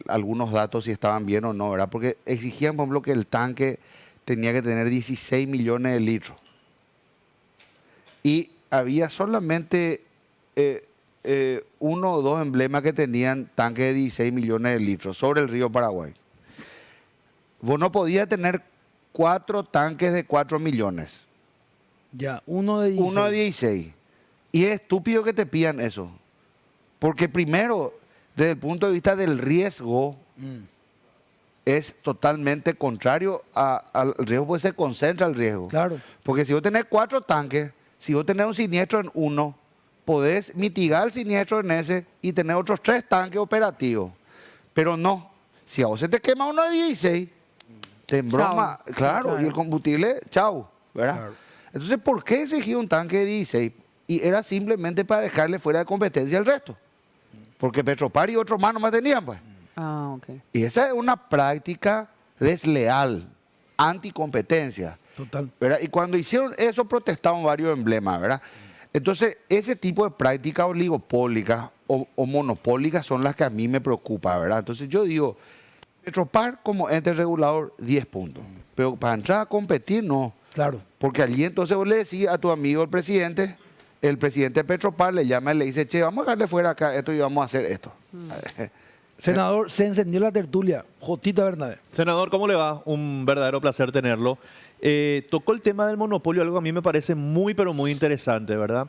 algunos datos si estaban bien o no, ¿verdad? Porque exigían, por ejemplo, que el tanque tenía que tener 16 millones de litros. Y había solamente uno o dos emblemas que tenían tanques de 16 millones de litros sobre el río Paraguay. Vos no podías tener 4 tanques de 4 millones. Ya, uno de 16. Uno de 16. Y es estúpido que te pidan eso. Porque primero, desde el punto de vista del riesgo, es totalmente contrario al riesgo, pues se concentra el riesgo. Claro. Porque si vos tenés 4 tanques, si vos tenés un siniestro en uno, podés mitigar el siniestro en ese y tener otros 3 tanques operativos. Pero no, si a vos se te quema uno de 16, te embroma, Chau. claro, y el combustible, chau, ¿verdad? Claro. Entonces, ¿por qué exigir un tanque de 16? Y era simplemente para dejarle fuera de competencia al resto. Porque Petropar y otros más no más tenían, pues. Ah, ok. Y esa es una práctica desleal, anticompetencia. Total. ¿Verdad? Y cuando hicieron eso protestaron varios emblemas, ¿verdad? Entonces, ese tipo de prácticas oligopólicas o monopólicas son las que a mí me preocupan, ¿verdad? Entonces yo digo, Petropar como ente regulador, 10 puntos. Pero para entrar a competir, no. Claro. Porque allí entonces vos le decís a tu amigo el presidente de Petropar le llama y le dice, che, vamos a dejarle fuera acá esto y vamos a hacer esto. Senador, se encendió la tertulia. Jotita Bernabé. Senador, ¿cómo le va? Un verdadero placer tenerlo. Tocó el tema del monopolio, algo que a mí me parece muy, pero muy interesante, ¿verdad?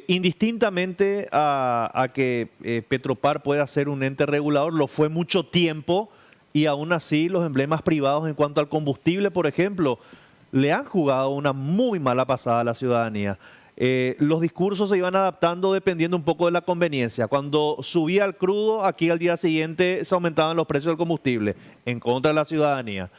Indistintamente a que Petropar pueda ser un ente regulador, lo fue mucho tiempo y aún así los emblemas privados en cuanto al combustible, por ejemplo, le han jugado una muy mala pasada a la ciudadanía. Los discursos se iban adaptando dependiendo un poco de la conveniencia. Cuando subía el crudo, aquí al día siguiente se aumentaban los precios del combustible en contra de la ciudadanía.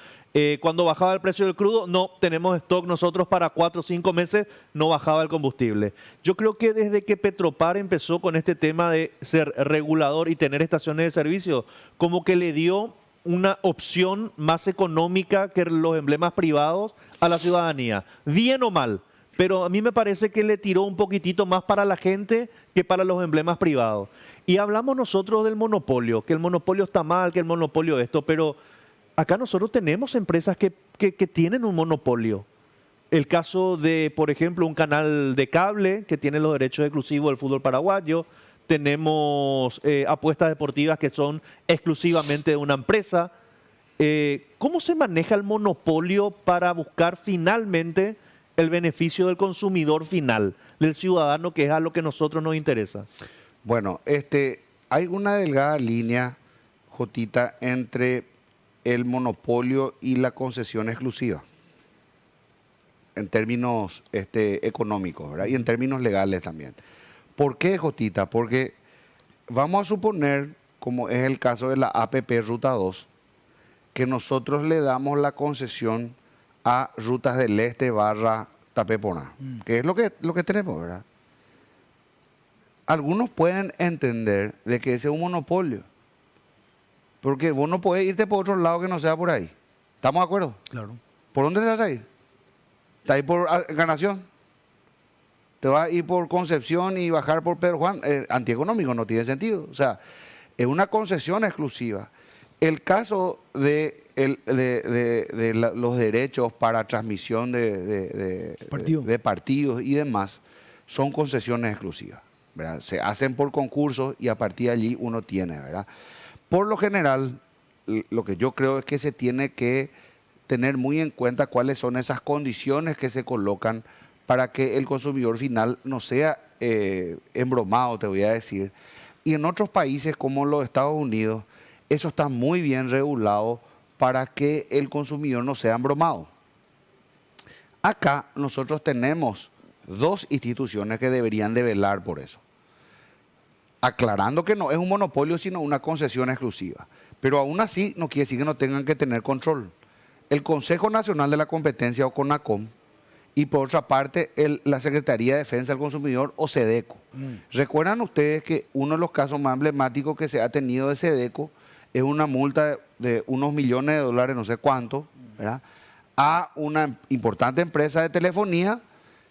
Cuando bajaba el precio del crudo, no, tenemos stock nosotros para 4 o 5 meses, no bajaba el combustible. Yo creo que desde que Petropar empezó con este tema de ser regulador y tener estaciones de servicio, como que le dio una opción más económica que los emblemas privados a la ciudadanía, bien o mal. Pero a mí me parece que le tiró un poquitito más para la gente que para los emblemas privados. Y hablamos nosotros del monopolio, que el monopolio está mal, que el monopolio esto, pero acá nosotros tenemos empresas que tienen un monopolio. El caso de, por ejemplo, un canal de cable que tiene los derechos exclusivos del fútbol paraguayo. Tenemos apuestas deportivas que son exclusivamente de una empresa. ¿Cómo se maneja el monopolio para buscar finalmente el beneficio del consumidor final, del ciudadano, que es a lo que a nosotros nos interesa? Bueno, hay una delgada línea, Jotita, entre el monopolio y la concesión exclusiva. en términos económicos, ¿verdad? Y en términos legales también. ¿Por qué, Jotita? Porque vamos a suponer, como es el caso de la APP Ruta 2, que nosotros le damos la concesión a Rutas del Este barra Tapeponá, que es lo que tenemos, ¿verdad? Algunos pueden entender de que ese es un monopolio, porque vos no podés irte por otro lado que no sea por ahí. ¿Estamos de acuerdo? Claro. ¿Por dónde te vas a ir? ¿Te vas a ir por Encarnación? ¿Te vas a ir por Concepción y bajar por Pedro Juan? Antieconómico, no tiene sentido. O sea, es una concesión exclusiva. El caso de los derechos para transmisión de partidos y demás son concesiones exclusivas, ¿verdad? Se hacen por concursos y a partir de allí uno tiene, ¿verdad? Por lo general, lo que yo creo es que se tiene que tener muy en cuenta cuáles son esas condiciones que se colocan para que el consumidor final no sea embromado, te voy a decir. Y en otros países como los Estados Unidos, eso está muy bien regulado para que el consumidor no sea embromado. Acá nosotros tenemos dos instituciones que deberían de velar por eso. Aclarando que no es un monopolio, sino una concesión exclusiva. Pero aún así no quiere decir que no tengan que tener control. El Consejo Nacional de la Competencia, o CONACOM, y por otra parte la Secretaría de Defensa del Consumidor, o SEDECO. ¿Recuerdan ustedes que uno de los casos más emblemáticos que se ha tenido de SEDECO es una multa de unos millones de dólares, no sé cuánto, ¿verdad?, a una importante empresa de telefonía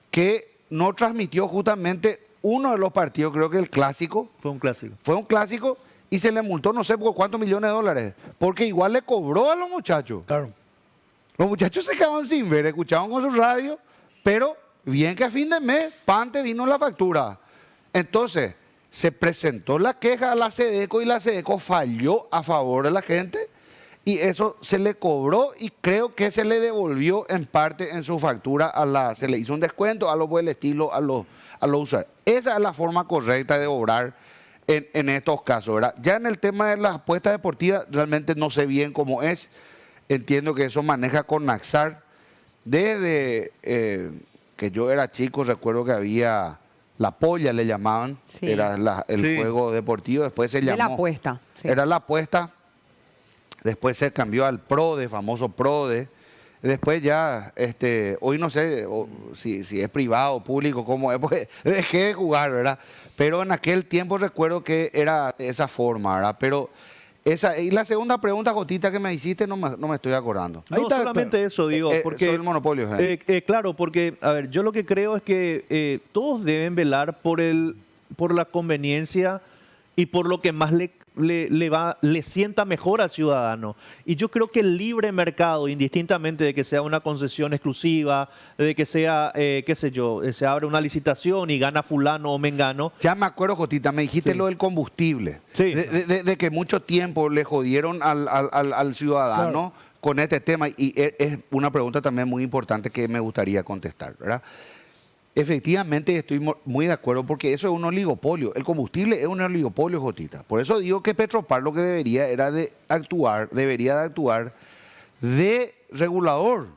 que no transmitió justamente uno de los partidos, creo que el clásico. Fue un clásico. Fue un clásico y se le multó no sé por cuántos millones de dólares, porque igual le cobró a los muchachos. Claro. Los muchachos se quedaban sin ver, escuchaban con su radio, pero bien que a fin de mes, pante vino la factura. Entonces, se presentó la queja a la SEDECO y la SEDECO falló a favor de la gente y eso se le cobró y creo que se le devolvió en parte en su factura se le hizo un descuento a lo por el estilo a los usuarios. Esa es la forma correcta de obrar en estos casos, ¿verdad? Ya en el tema de las apuestas deportivas realmente no sé bien cómo es. Entiendo que eso maneja con Naxar. Desde que yo era chico recuerdo que había la polla, le llamaban, Sí. era el juego deportivo, después se De llamó... la apuesta. Sí. Era la apuesta, después se cambió al PRODE, famoso PRODE, después ya, hoy no sé si es privado o público, cómo es, porque dejé de jugar, ¿verdad? Pero en aquel tiempo recuerdo que era de esa forma, ¿verdad? Pero y la segunda pregunta, Jotita, que me hiciste, no me estoy acordando. Ahí No está, solamente eso, digo, porque... sobre el monopolio. Claro, porque, a ver, yo lo que creo es que todos deben velar por la conveniencia y por lo que más le sienta mejor al ciudadano. Y yo creo que el libre mercado, indistintamente de que sea una concesión exclusiva, de que sea, qué sé yo, se abre una licitación y gana fulano o mengano. Ya me acuerdo, Jotita, me dijiste Sí. lo del combustible. Sí. De que mucho tiempo le jodieron al ciudadano con este tema. Y es una pregunta también muy importante que me gustaría contestar, ¿verdad? Efectivamente estoy muy de acuerdo porque eso es un oligopolio. El combustible es un oligopolio, Jotita. Por eso digo que Petropar lo que debería de actuar de regulador.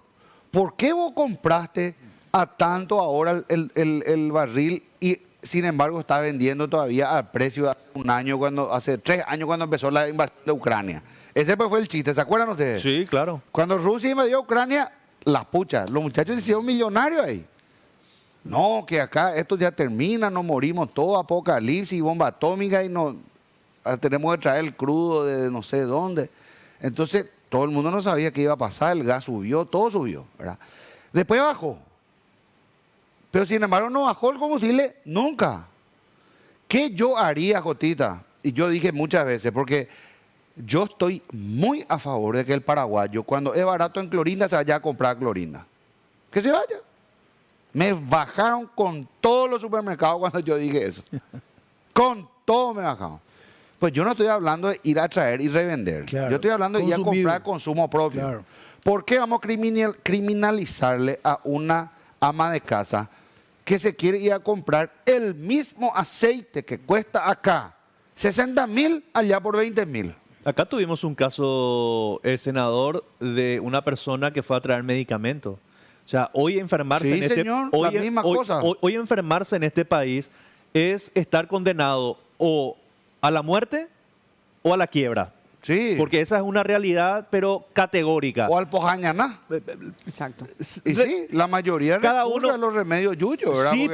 ¿Por qué vos compraste a tanto ahora el barril y sin embargo está vendiendo todavía al precio de hace 3 años cuando empezó la invasión de Ucrania? Ese pues fue el chiste, ¿se acuerdan ustedes? Sí, claro. Cuando Rusia invadió Ucrania, las puchas, los muchachos se hicieron millonarios ahí. No, que acá esto ya termina, nos morimos todos, apocalipsis, bomba atómica y tenemos que traer el crudo de no sé dónde. Entonces, todo el mundo no sabía qué iba a pasar, el gas subió, todo subió, ¿verdad? Después bajó. Pero sin embargo no bajó el combustible nunca. ¿Qué yo haría, Jotita? Y yo dije muchas veces, porque yo estoy muy a favor de que el paraguayo, cuando es barato en clorinda, se vaya a comprar clorinda. Que se vaya. Me bajaron con todos los supermercados cuando yo dije eso. Con todo me bajaron. Pues yo no estoy hablando de ir a traer y revender. Claro. Yo estoy hablando de ir a comprar consumo propio. Claro. ¿Por qué vamos a criminalizarle a una ama de casa que se quiere ir a comprar el mismo aceite que cuesta acá 60.000 allá por 20.000? Acá tuvimos un caso, senador, de una persona que fue a traer medicamentos. O sea, hoy enfermarse Sí, en este señor, la misma cosa. Hoy enfermarse en este país es estar condenado o a la muerte o a la quiebra. Sí. Porque esa es una realidad, pero categórica. O al pojañaná. Exacto. Y sí, la mayoría Cada recurre uno- a los remedios yuyos, ¿verdad? Sí,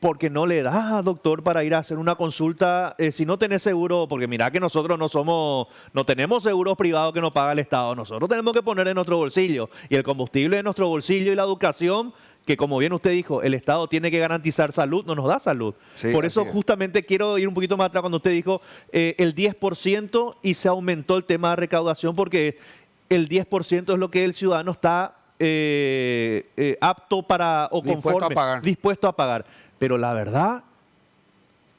porque no le da, doctor, para ir a hacer una consulta. Si no tenés seguro, porque mira que nosotros no tenemos seguros privados que nos paga el Estado. Nosotros tenemos que poner en nuestro bolsillo. Y el combustible de nuestro bolsillo y la educación, que como bien usted dijo, el Estado tiene que garantizar salud, no nos da salud. Sí, Por eso así es. justamente quiero ir un poquito más atrás cuando usted dijo el 10% y se aumentó el tema de recaudación porque el 10% es lo que el ciudadano está apto para o Dispuesto conforme, a pagar. dispuesto a pagar. Pero la verdad,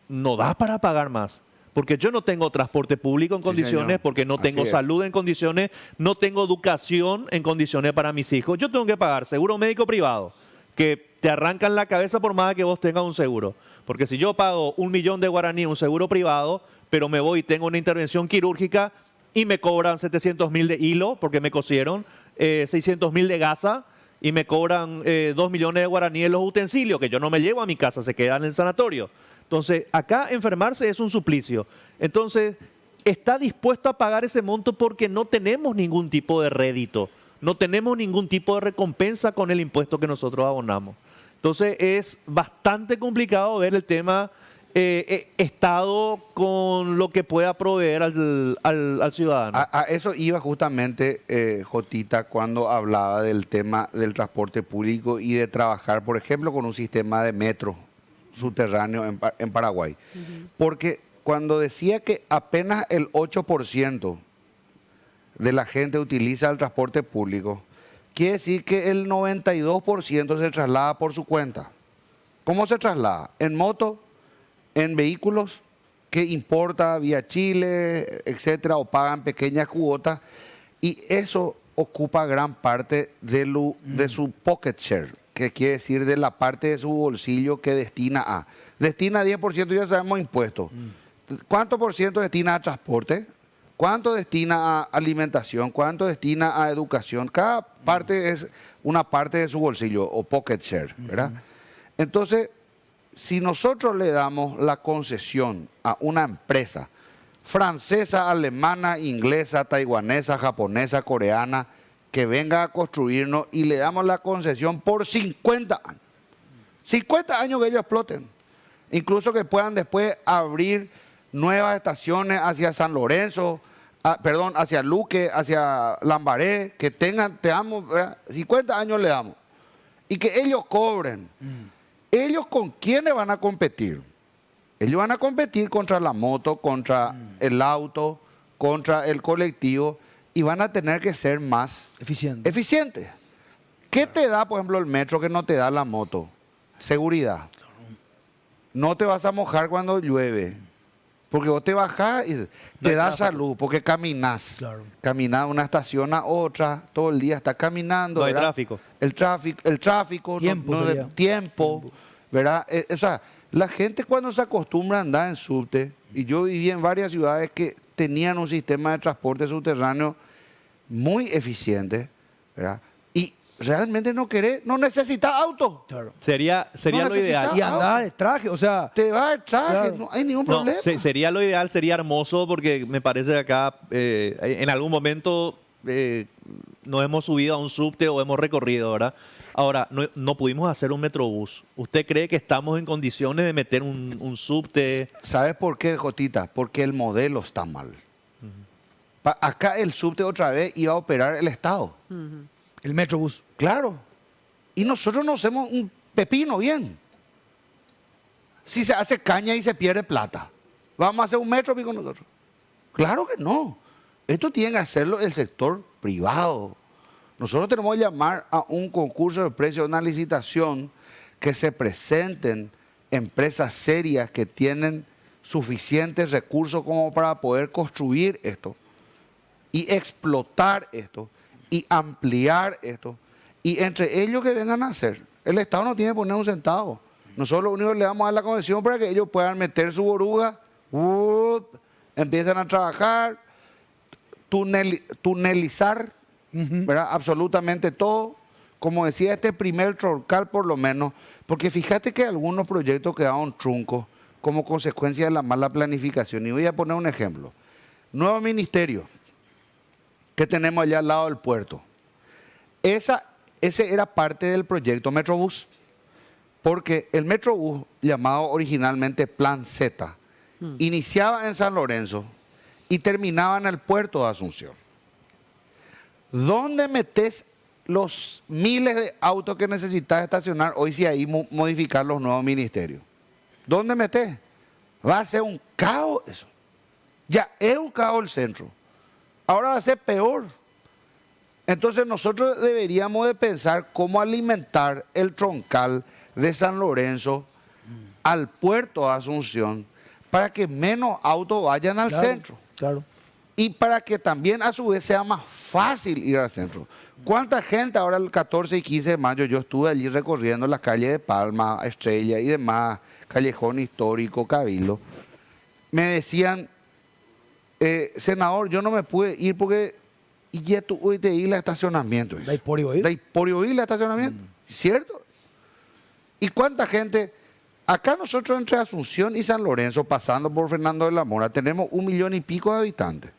no da para pagar más. Porque yo no tengo transporte público en Sí, condiciones, señor. porque no Así tengo es. salud en condiciones, no tengo educación en condiciones para mis hijos. Yo tengo que pagar seguro médico privado, que te arrancan la cabeza por más que vos tengas un seguro. Porque si yo pago 1.000.000 de guaraní un seguro privado, pero me voy y tengo una intervención quirúrgica y me cobran 700.000 de hilo, porque me cosieron, 600.000 de gasa, y me cobran 2 millones de guaraní en los utensilios, que yo no me llevo a mi casa, se quedan en el sanatorio. Entonces, acá enfermarse es un suplicio. Entonces, está dispuesto a pagar ese monto porque no tenemos ningún tipo de rédito, no tenemos ningún tipo de recompensa con el impuesto que nosotros abonamos. Entonces, es bastante complicado ver el tema Estado con lo que pueda proveer al ciudadano. A eso iba justamente Jotita cuando hablaba del tema del transporte público y de trabajar, por ejemplo, con un sistema de metro subterráneo en Paraguay. Porque cuando decía que apenas el 8% de la gente utiliza el transporte público, quiere decir que el 92% se traslada por su cuenta. ¿Cómo se traslada? En moto, en vehículos que importa vía Chile, etcétera, o pagan pequeñas cuotas, y eso ocupa gran parte de su pocket share, que quiere decir de la parte de su bolsillo que destina a. Destina 10%, ya sabemos, impuestos. ¿Cuánto por ciento destina a transporte? ¿Cuánto destina a alimentación? ¿Cuánto destina a educación? Cada parte es una parte de su bolsillo o pocket share, ¿verdad? Entonces, si nosotros le damos la concesión a una empresa francesa, alemana, inglesa, taiwanesa, japonesa, coreana, que venga a construirnos y le damos la concesión por 50 años. 50 años que ellos exploten. Incluso que puedan después abrir nuevas estaciones hacia San Lorenzo, hacia Luque, hacia Lambaré, que tengan, 50 años le damos. Y que ellos cobren. ¿Ellos con quiénes van a competir? Ellos van a competir contra la moto, contra el auto, contra el colectivo, y van a tener que ser más Eficiente. eficientes. ¿Qué te da, por ejemplo, el metro que no te da la moto? Seguridad. No te vas a mojar cuando llueve, porque vos te bajás y te da salud, porque caminás. Claro. Caminás de una estación a otra, todo el día estás caminando. No hay ¿verdad? tráfico. El tráfico, Tiempo sería. tiempo, ¿verdad? O sea, la gente cuando se acostumbra a andar en subte, y yo viví en varias ciudades que tenían un sistema de transporte subterráneo muy eficiente, ¿verdad? Y realmente no necesitas auto. Claro. Sería No lo ideal. Y andaba de traje, o sea, Te va el traje, Claro. no hay ningún No, problema. sería lo ideal, sería hermoso, porque me parece que acá en algún momento nos hemos subido a un subte o hemos recorrido, ¿verdad? Ahora, no pudimos hacer un metrobús. ¿Usted cree que estamos en condiciones de meter un subte? ¿Sabes por qué, Jotita? Porque el modelo está mal. Acá el subte otra vez iba a operar el Estado. el Metrobús. Claro. Y nosotros no hacemos un pepino bien. Si se hace caña y se pierde plata, ¿vamos a hacer un metro con nosotros? Claro que no. Esto tiene que hacerlo el sector privado. Nosotros tenemos que llamar a un concurso de precios, una licitación, que se presenten empresas serias que tienen suficientes recursos como para poder construir esto y explotar esto y ampliar esto, y entre ellos que vengan a hacer. El Estado no tiene que poner un centavo. Nosotros lo único que le vamos a dar la concesión para que ellos puedan meter su oruga, empiezan a trabajar, tunelizar, ¿verdad? Absolutamente todo, como decía, este primer troncal por lo menos, porque fíjate que algunos proyectos quedaron truncos como consecuencia de la mala planificación. Y voy a poner un ejemplo. Nuevo ministerio que tenemos allá al lado del puerto. Ese era parte del proyecto Metrobús, porque el Metrobús, llamado originalmente Plan Z, iniciaba en San Lorenzo y terminaba en el puerto de Asunción. ¿Dónde metes los miles de autos que necesitas estacionar hoy si ahí modificar los nuevos ministerios? ¿Dónde metes? Va a ser un caos eso. Ya es un caos el centro. Ahora va a ser peor. Entonces nosotros deberíamos de pensar cómo alimentar el troncal de San Lorenzo al puerto de Asunción para que menos autos vayan al centro. Claro. Y para que también a su vez sea más fácil ir al centro. ¿Cuánta gente ahora el 14 y 15 de mayo yo estuve allí recorriendo las calles de Palma, Estrella y demás, Callejón Histórico, Cabildo? Me decían, senador, yo no me pude ir porque y ya tú hoy te ir al estacionamiento. ¿Da por ir? Da por ir al estacionamiento, ¿cierto? ¿Y cuánta gente? Acá nosotros entre Asunción y San Lorenzo, pasando por Fernando de la Mora, tenemos 1 millón y pico de habitantes.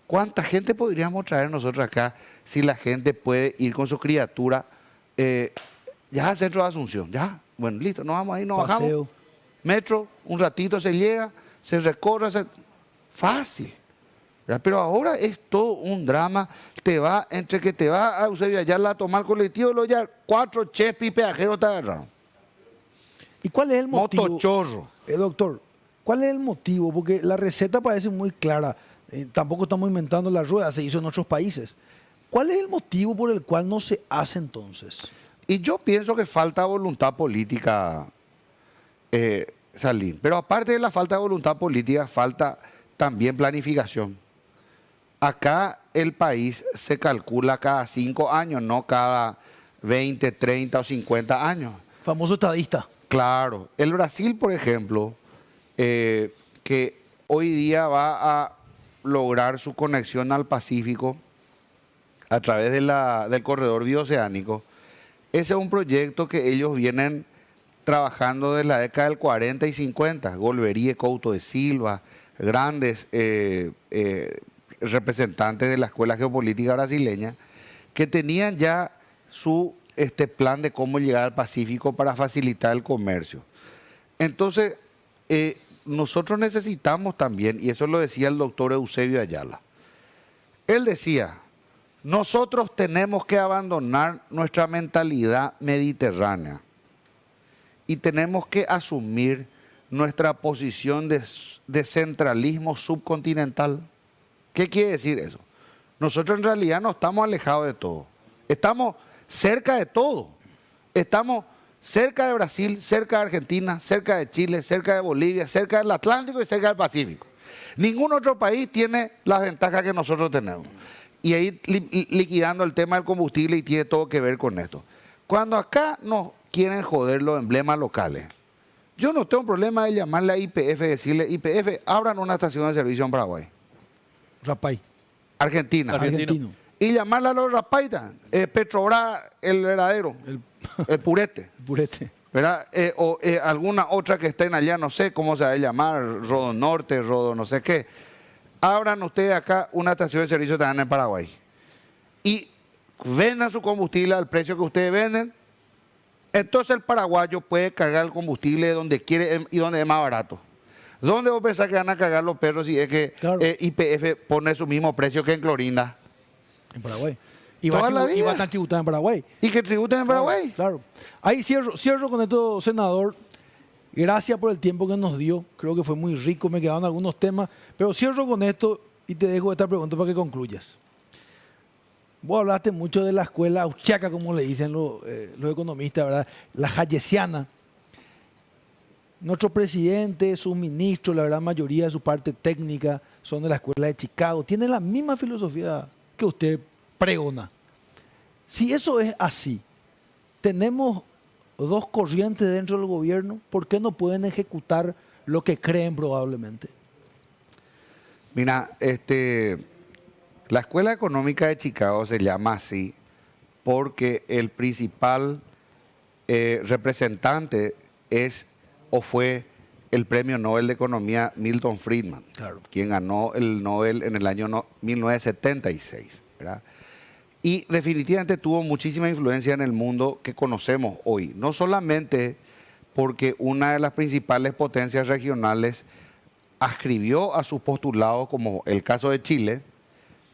¿Cuánta gente podríamos traer nosotros acá si la gente puede ir con su criatura ya al centro de Asunción? Ya, bueno, listo, nos vamos ahí, nos Paseo. bajamos. Metro, un ratito se llega, se recorre, fácil. ¿Verdad? Pero ahora es todo un drama. Entre que te va a Eusebio Ayala a tomar colectivo, luego ya 4 chepis peajeros te agarraron. ¿Y cuál es el motivo? Motochorro. Doctor, ¿cuál es el motivo? Porque la receta parece muy clara. Tampoco estamos inventando la rueda, se hizo en otros países. ¿Cuál es el motivo por el cual no se hace entonces? Y yo pienso que falta voluntad política, Salín. Pero aparte de la falta de voluntad política, falta también planificación. Acá el país se calcula cada 5 años, no cada 20, 30 o 50 años. Famoso estadista. Claro. El Brasil, por ejemplo, que hoy día va a lograr su conexión al Pacífico a través del corredor bioceánico. Ese es un proyecto que ellos vienen trabajando desde la década del 40 y 50. Golbery, Couto de Silva, grandes representantes de la escuela geopolítica brasileña, que tenían ya su plan de cómo llegar al Pacífico para facilitar el comercio. Entonces, nosotros necesitamos también, y eso lo decía el doctor Eusebio Ayala, él decía, nosotros tenemos que abandonar nuestra mentalidad mediterránea y tenemos que asumir nuestra posición de centralismo subcontinental. ¿Qué quiere decir eso? Nosotros en realidad no estamos alejados de todo. Estamos cerca de todo. Estamos cerca de Brasil, cerca de Argentina, cerca de Chile, cerca de Bolivia, cerca del Atlántico y cerca del Pacífico. Ningún otro país tiene las ventajas que nosotros tenemos. Y ahí liquidando el tema del combustible y tiene todo que ver con esto. Cuando acá nos quieren joder los emblemas locales, yo no tengo problema de llamarle a YPF y decirle, YPF, abran una estación de servicio en Paraguay. Rapay. Argentina. Argentino. Y llamarle a los Rapaitas, Petrobras, el verdadero, el purete. Purete. ¿Verdad? O alguna otra que estén allá, no sé cómo se va a llamar, Rodo Norte, Rodo no sé qué. Abran ustedes acá una estación de servicio también en Paraguay. Y vendan su combustible al precio que ustedes venden. Entonces el paraguayo puede cargar el combustible donde quiere y donde es más barato. ¿Dónde vos pensás que van a cargar los perros si es que Claro. YPF pone su mismo precio que en Clorinda? En Paraguay. Y Toda la y vida. va a estar tributado en Paraguay. Y que tributen en Paraguay. Claro. Ahí cierro con esto, senador. Gracias por el tiempo que nos dio. Creo que fue muy rico. Me quedaron algunos temas. Pero cierro con esto y te dejo esta pregunta para que concluyas. Vos hablaste mucho de la escuela austriaca, como le dicen los economistas, ¿verdad? La hayesiana. Nuestro presidente, sus ministros, la gran mayoría de su parte técnica son de la escuela de Chicago. Tienen la misma filosofía que usted pregona. Si eso es así, tenemos 2 corrientes dentro del gobierno, ¿por qué no pueden ejecutar lo que creen probablemente? Mira, la Escuela Económica de Chicago se llama así porque el principal representante es o fue el premio Nobel de Economía Milton Friedman, Claro. quien ganó el Nobel en el año 1976, ¿verdad? Y definitivamente tuvo muchísima influencia en el mundo que conocemos hoy, no solamente porque una de las principales potencias regionales ascribió a sus postulados, como el caso de Chile,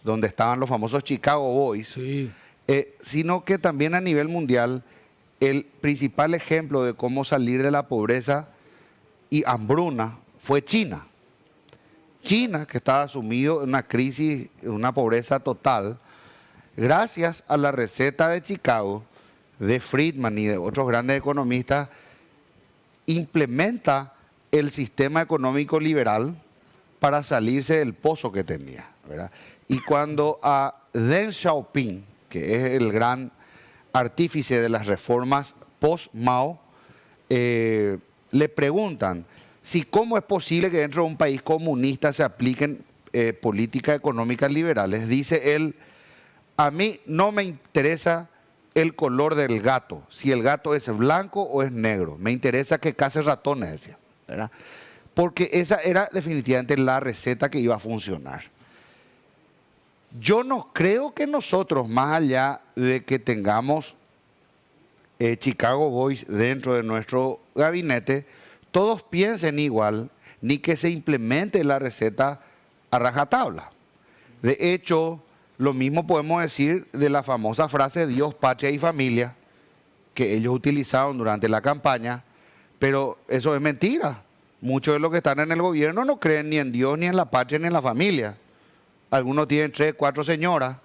donde estaban los famosos Chicago Boys, Sí. sino que también a nivel mundial el principal ejemplo de cómo salir de la pobreza y hambruna fue China. China, que estaba sumido en una crisis, en una pobreza total, gracias a la receta de Chicago, de Friedman y de otros grandes economistas, implementa el sistema económico liberal para salirse del pozo que tenía, ¿verdad? Y cuando a Deng Xiaoping, que es el gran artífice de las reformas post-Mao, le preguntan si cómo es posible que dentro de un país comunista se apliquen políticas económicas liberales, dice él: a mí no me interesa el color del gato, si el gato es blanco o es negro, me interesa que case ratones, decía, ¿verdad? Porque esa era definitivamente la receta que iba a funcionar. Yo no creo que nosotros, más allá de que tengamos Chicago Boys dentro de nuestro gabinete, todos piensen igual, ni que se implemente la receta a rajatabla. De hecho, lo mismo podemos decir de la famosa frase Dios, patria y familia, que ellos utilizaron durante la campaña, pero eso es mentira. Muchos de los que están en el gobierno no creen ni en Dios, ni en la patria, ni en la familia. Algunos tienen 3, 4 señoras,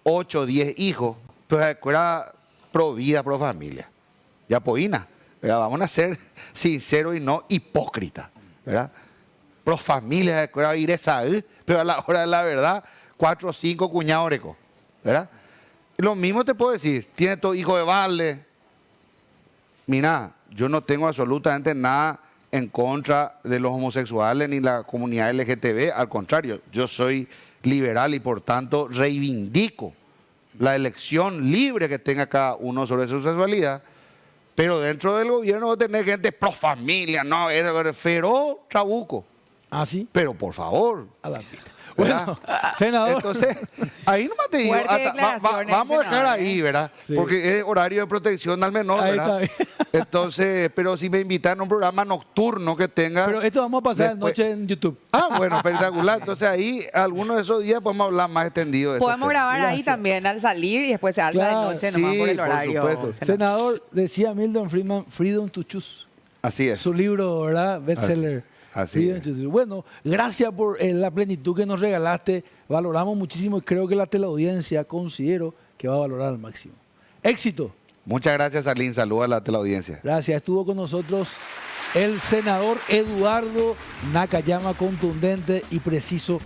8, 10 hijos, pero era pro vida, pro familia. Ya poína, ¿verdad? Vamos a ser sinceros y no hipócritas, ¿verdad? Pro familia, era ir esa, pero a la hora de la verdad, 4 o 5 cuñados orecos, ¿verdad? Lo mismo te puedo decir, tiene tu hijo de balde. Mira, yo no tengo absolutamente nada en contra de los homosexuales ni la comunidad LGTB, al contrario, yo soy liberal y por tanto reivindico la elección libre que tenga cada uno sobre su sexualidad, pero dentro del gobierno va a tener gente pro familia, no, es feroz trabuco, ¿Ah, sí? pero por favor. A la pita. ¿Verdad? Bueno, senador. Entonces, ahí nomás te digo, Fuerte declaraciones, vamos a dejar senador, ahí, ¿verdad? Sí. Porque es horario de protección al menor, Ahí ¿verdad? está bien. Entonces, pero si me invitan a un programa nocturno que tenga... Pero esto vamos a pasar después- anoche en YouTube. Ah, bueno, espectacular. Entonces ahí, algunos de esos días podemos hablar más extendido de estos Podemos temas. grabar ahí Gracias. también al salir y después se alza Claro, de noche nomás sí, por el por horario. supuesto. Senador, decía Milton Friedman, Freedom to Choose. Así es. Su libro, ¿verdad? Bestseller. Así Freedom es. to Choose. Bueno, gracias por la plenitud que nos regalaste. Valoramos muchísimo y creo que la teleaudiencia considero que va a valorar al máximo. Éxito. Muchas gracias, Alín. Saludos a la teleaudiencia. Gracias. Estuvo con nosotros el senador Eduardo Nakayama, contundente y preciso